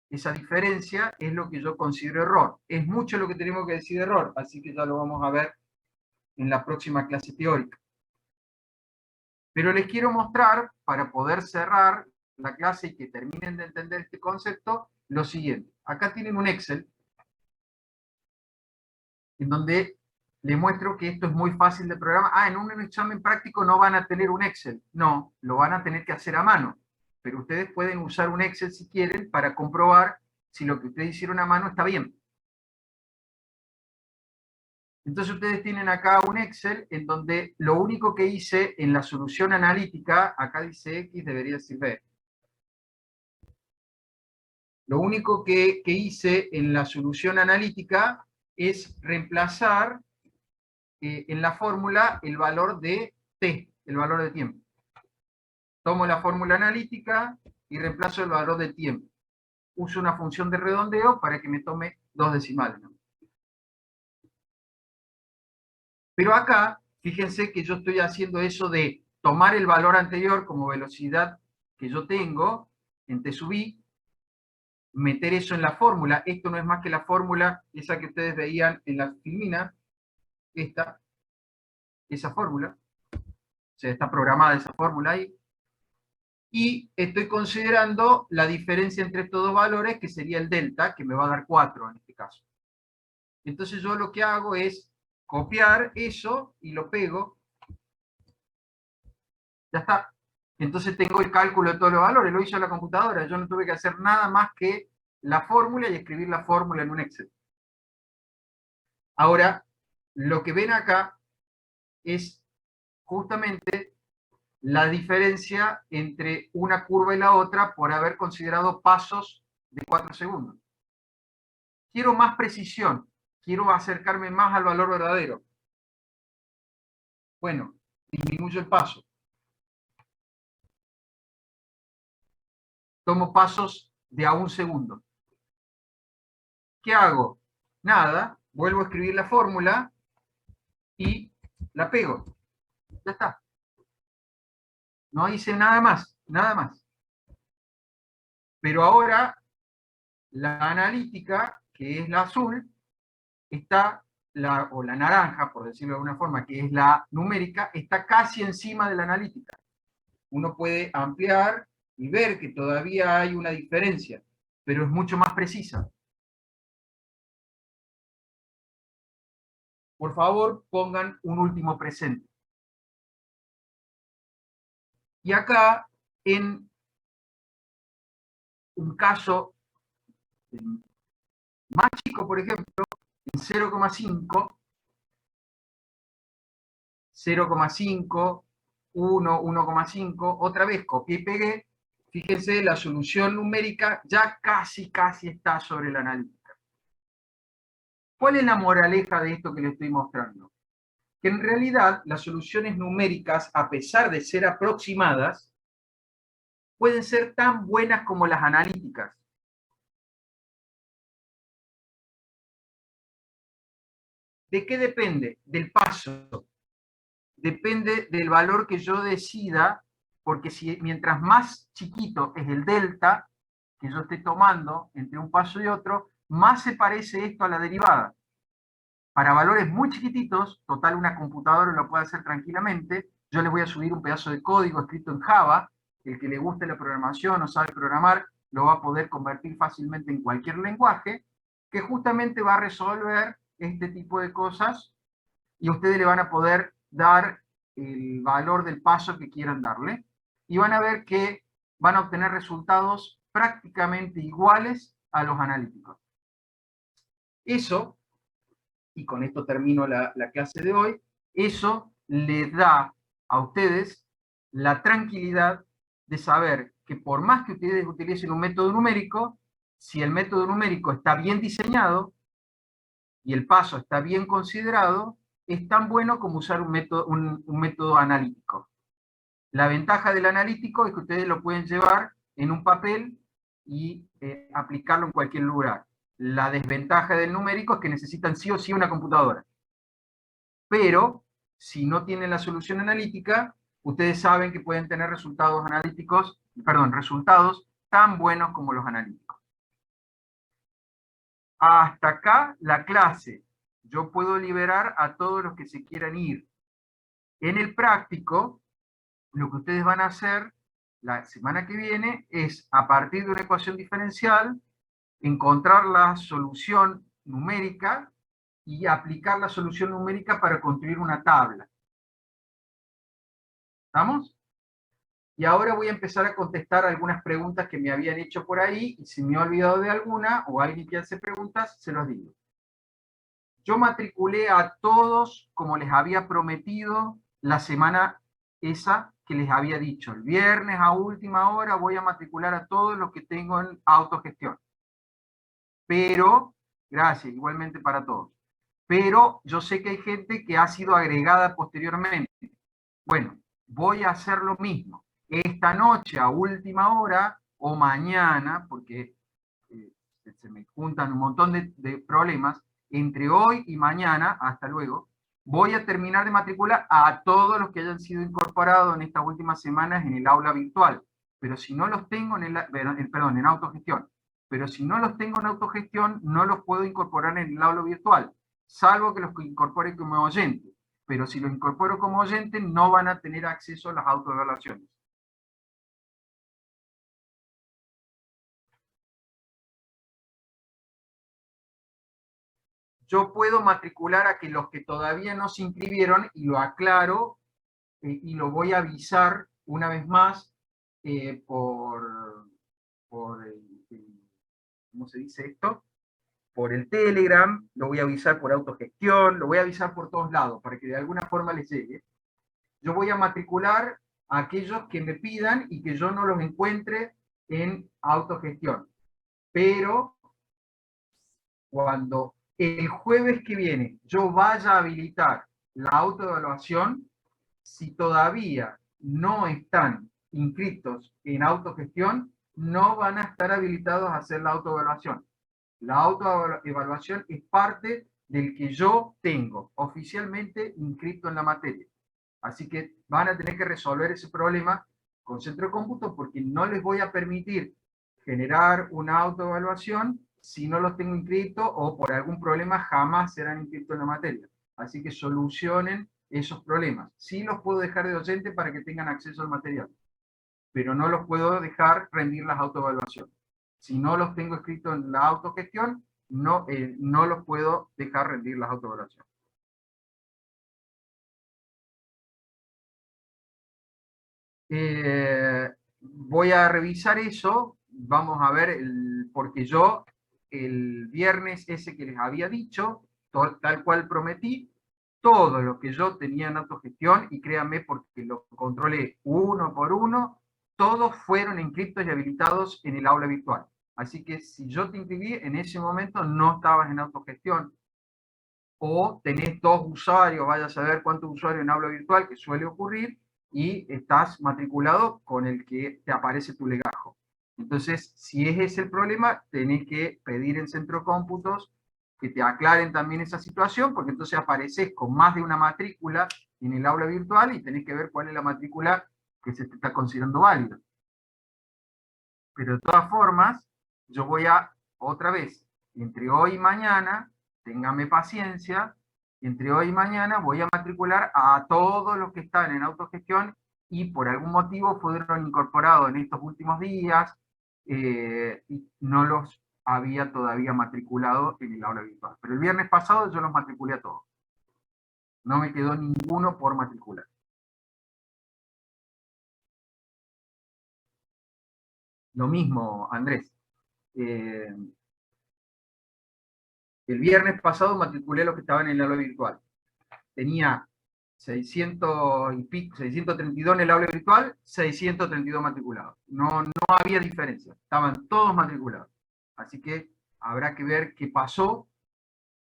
esa diferencia es lo que yo considero error. Es mucho lo que tenemos que decir de error, así que ya lo vamos a ver en la próxima clase teórica. Pero les quiero mostrar, para poder cerrar la clase y que terminen de entender este concepto, lo siguiente. Acá tienen un Excel, en donde les muestro que esto es muy fácil de programar. Ah, en un examen práctico no van a tener un Excel. No, lo van a tener que hacer a mano. Pero ustedes pueden usar un Excel si quieren para comprobar si lo que ustedes hicieron a mano está bien. Entonces ustedes tienen acá un Excel en donde lo único que hice en la solución analítica, acá dice X, debería decir B. Lo único que hice en la solución analítica es reemplazar en la fórmula el valor de t, el valor de tiempo. Tomo la fórmula analítica y reemplazo el valor de tiempo. Uso una función de redondeo para que me tome 2 decimales. Pero acá, fíjense que yo estoy haciendo eso de tomar el valor anterior como velocidad que yo tengo en t sub i, meter eso en la fórmula. Esto no es más que la fórmula, esa que ustedes veían en la filmina, esa fórmula. O sea, está programada esa fórmula ahí. Y estoy considerando la diferencia entre estos dos valores, que sería el delta, que me va a dar 4 en este caso. Entonces yo lo que hago es copiar eso y lo pego. Ya está. Entonces tengo el cálculo de todos los valores, lo hizo la computadora. Yo no tuve que hacer nada más que la fórmula y escribir la fórmula en un Excel. Ahora, lo que ven acá es justamente la diferencia entre una curva y la otra por haber considerado pasos de 4 segundos. Quiero más precisión, quiero acercarme más al valor verdadero. Bueno, disminuyo el paso. Tomo pasos de a 1 segundo. ¿Qué hago? Nada, vuelvo a escribir la fórmula y la pego. Ya está. No hice nada más, nada más. Pero ahora la analítica, que es la azul, está, o la naranja, por decirlo de alguna forma, que es la numérica, está casi encima de la analítica. Uno puede ampliar y ver que todavía hay una diferencia, pero es mucho más precisa. Por favor, pongan un último presente. Y acá, en un caso más chico, por ejemplo, en 0,5, 0,5, 1, 1,5, otra vez copié y pegué. Fíjense, la solución numérica ya casi está sobre la analítica. ¿Cuál es la moraleja de esto que les estoy mostrando? Que en realidad las soluciones numéricas, a pesar de ser aproximadas, pueden ser tan buenas como las analíticas. ¿De qué depende? Del paso. Depende del valor que yo decida, porque mientras más chiquito es el delta que yo esté tomando entre un paso y otro, más se parece esto a la derivada. Para valores muy chiquititos, total una computadora lo puede hacer tranquilamente, yo les voy a subir un pedazo de código escrito en Java, el que le guste la programación o sabe programar, lo va a poder convertir fácilmente en cualquier lenguaje, que justamente va a resolver este tipo de cosas, y ustedes le van a poder dar el valor del paso que quieran darle, y van a ver que van a obtener resultados prácticamente iguales a los analíticos. Eso, y con esto termino la clase de hoy, eso les da a ustedes la tranquilidad de saber que por más que ustedes utilicen un método numérico, si el método numérico está bien diseñado y el paso está bien considerado, es tan bueno como usar un método analítico. La ventaja del analítico es que ustedes lo pueden llevar en un papel y aplicarlo en cualquier lugar. La desventaja del numérico es que necesitan sí o sí una computadora. Pero, si no tienen la solución analítica, ustedes saben que pueden tener resultados tan buenos como los analíticos. Hasta acá la clase. Yo puedo liberar a todos los que se quieran ir. En el práctico, lo que ustedes van a hacer la semana que viene es, a partir de una ecuación diferencial, encontrar la solución numérica y aplicar la solución numérica para construir una tabla. ¿Estamos? Y ahora voy a empezar a contestar algunas preguntas que me habían hecho por ahí, y si me he olvidado de alguna, o alguien que hace preguntas, se los digo. Yo matriculé a todos como les había prometido la semana esa que les había dicho. El viernes a última hora voy a matricular a todos los que tengo en autogestión. Pero, gracias, igualmente para todos. Pero yo sé que hay gente que ha sido agregada posteriormente. Bueno, voy a hacer lo mismo. Esta noche a última hora o mañana, porque se me juntan un montón de problemas, entre hoy y mañana, hasta luego, voy a terminar de matricular a todos los que hayan sido incorporados en estas últimas semanas en el aula virtual. Pero si no los tengo en autogestión. Pero si no los tengo en autogestión, no los puedo incorporar en el aula virtual, salvo que los incorpore como oyente. Pero si los incorporo como oyente, no van a tener acceso a las autoevaluaciones. Yo puedo matricular a que los que todavía no se inscribieron, y lo aclaro, y lo voy a avisar una vez más por ¿cómo se dice esto? Por el Telegram, lo voy a avisar por autogestión, lo voy a avisar por todos lados, para que de alguna forma les llegue. Yo voy a matricular a aquellos que me pidan y que yo no los encuentre en autogestión. Pero cuando el jueves que viene yo vaya a habilitar la autoevaluación, si todavía no están inscritos en autogestión, no van a estar habilitados a hacer la autoevaluación. La autoevaluación es parte del que yo tengo oficialmente inscrito en la materia. Así que van a tener que resolver ese problema con Centro de Cómputo, porque no les voy a permitir generar una autoevaluación si no los tengo inscritos, o por algún problema jamás serán inscritos en la materia. Así que solucionen esos problemas. Sí los puedo dejar de docente para que tengan acceso al material, pero no los puedo dejar rendir las autoevaluaciones. Si no los tengo escritos en la autogestión, no los puedo dejar rendir las autoevaluaciones. Voy a revisar eso, vamos a ver, porque yo el viernes ese que les había dicho, tal cual prometí, todo lo que yo tenía en autogestión, y créanme porque lo controlé uno por uno, todos fueron inscritos y habilitados en el aula virtual. Así que si yo te inscribí, en ese momento no estabas en autogestión, o tenés dos usuarios, vaya a saber cuántos usuarios en aula virtual, que suele ocurrir, y estás matriculado con el que te aparece tu legajo. Entonces, si ese es el problema, tenés que pedir en Centro Cómputos que te aclaren también esa situación, porque entonces apareces con más de una matrícula en el aula virtual y tenés que ver cuál es la matrícula que se te está considerando válida. Pero de todas formas, yo voy a, otra vez, entre hoy y mañana, ténganme paciencia, entre hoy y mañana voy a matricular a todos los que están en autogestión y por algún motivo fueron incorporados en estos últimos días, y no los había todavía matriculado en el aula virtual. Pero el viernes pasado yo los matriculé a todos. No me quedó ninguno por matricular. Lo mismo, Andrés. El viernes pasado matriculé a los que estaban en el aula virtual. Tenía 600 y pico, 632 en el aula virtual, 632 matriculados. No había diferencia, estaban todos matriculados. Así que habrá que ver qué pasó,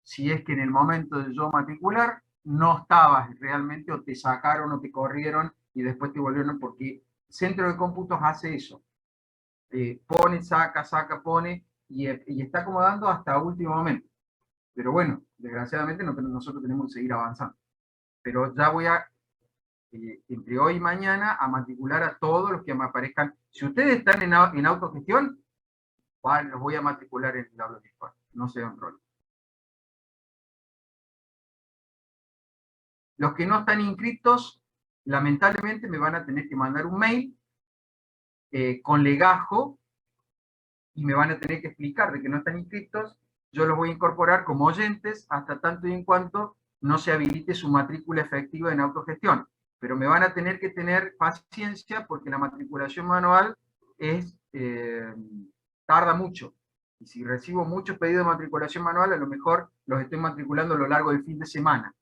si es que en el momento de yo matricular no estabas realmente, o te sacaron o te corrieron y después te volvieron, porque el centro de cómputos hace eso. Pone, saca, pone, y está acomodando hasta último momento. Pero bueno, desgraciadamente nosotros tenemos que seguir avanzando. Pero ya voy a, entre hoy y mañana, a matricular a todos los que me aparezcan. Si ustedes están en autogestión, los voy a matricular en el aula virtual. No se den problema. Los que no están inscritos, lamentablemente me van a tener que mandar un mail con legajo, y me van a tener que explicar de que no están inscritos. Yo los voy a incorporar como oyentes hasta tanto y en cuanto no se habilite su matrícula efectiva en autogestión. Pero me van a tener que tener paciencia, porque la matriculación manual tarda mucho. Y si recibo muchos pedidos de matriculación manual, a lo mejor los estoy matriculando a lo largo del fin de semana.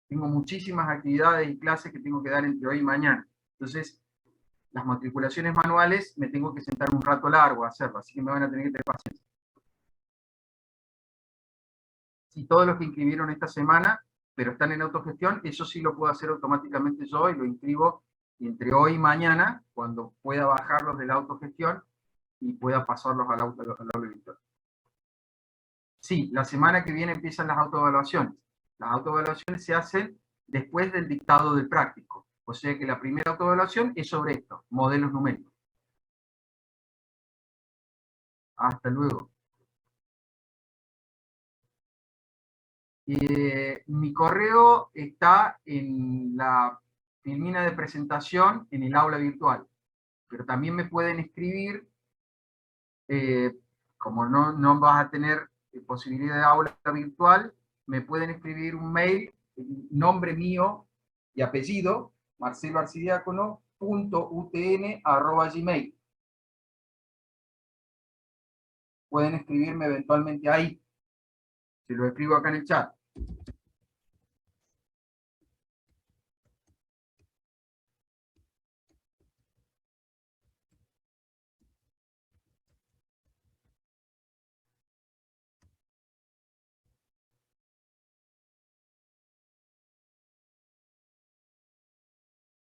Tengo muchísimas actividades y clases que tengo que dar entre hoy y mañana. Entonces, las matriculaciones manuales me tengo que sentar un rato largo a hacerlo, así que me van a tener que tener paciencia. Y todos los que inscribieron esta semana, pero están en autogestión, eso sí lo puedo hacer automáticamente yo, y lo inscribo entre hoy y mañana, cuando pueda bajarlos de la autogestión y pueda pasarlos al aula virtual. Sí, la semana que viene empiezan las autoevaluaciones. Las autoevaluaciones se hacen después del dictado del práctico. O sea que la primera autoevaluación es sobre esto, modelos numéricos. Hasta luego. Mi correo está en la filmina de presentación en el aula virtual, pero también me pueden escribir, como no vas a tener posibilidad de aula virtual, me pueden escribir un mail, nombre mío y apellido, marceloarcidiacono.utn@gmail. Pueden escribirme eventualmente ahí, se lo escribo acá en el chat.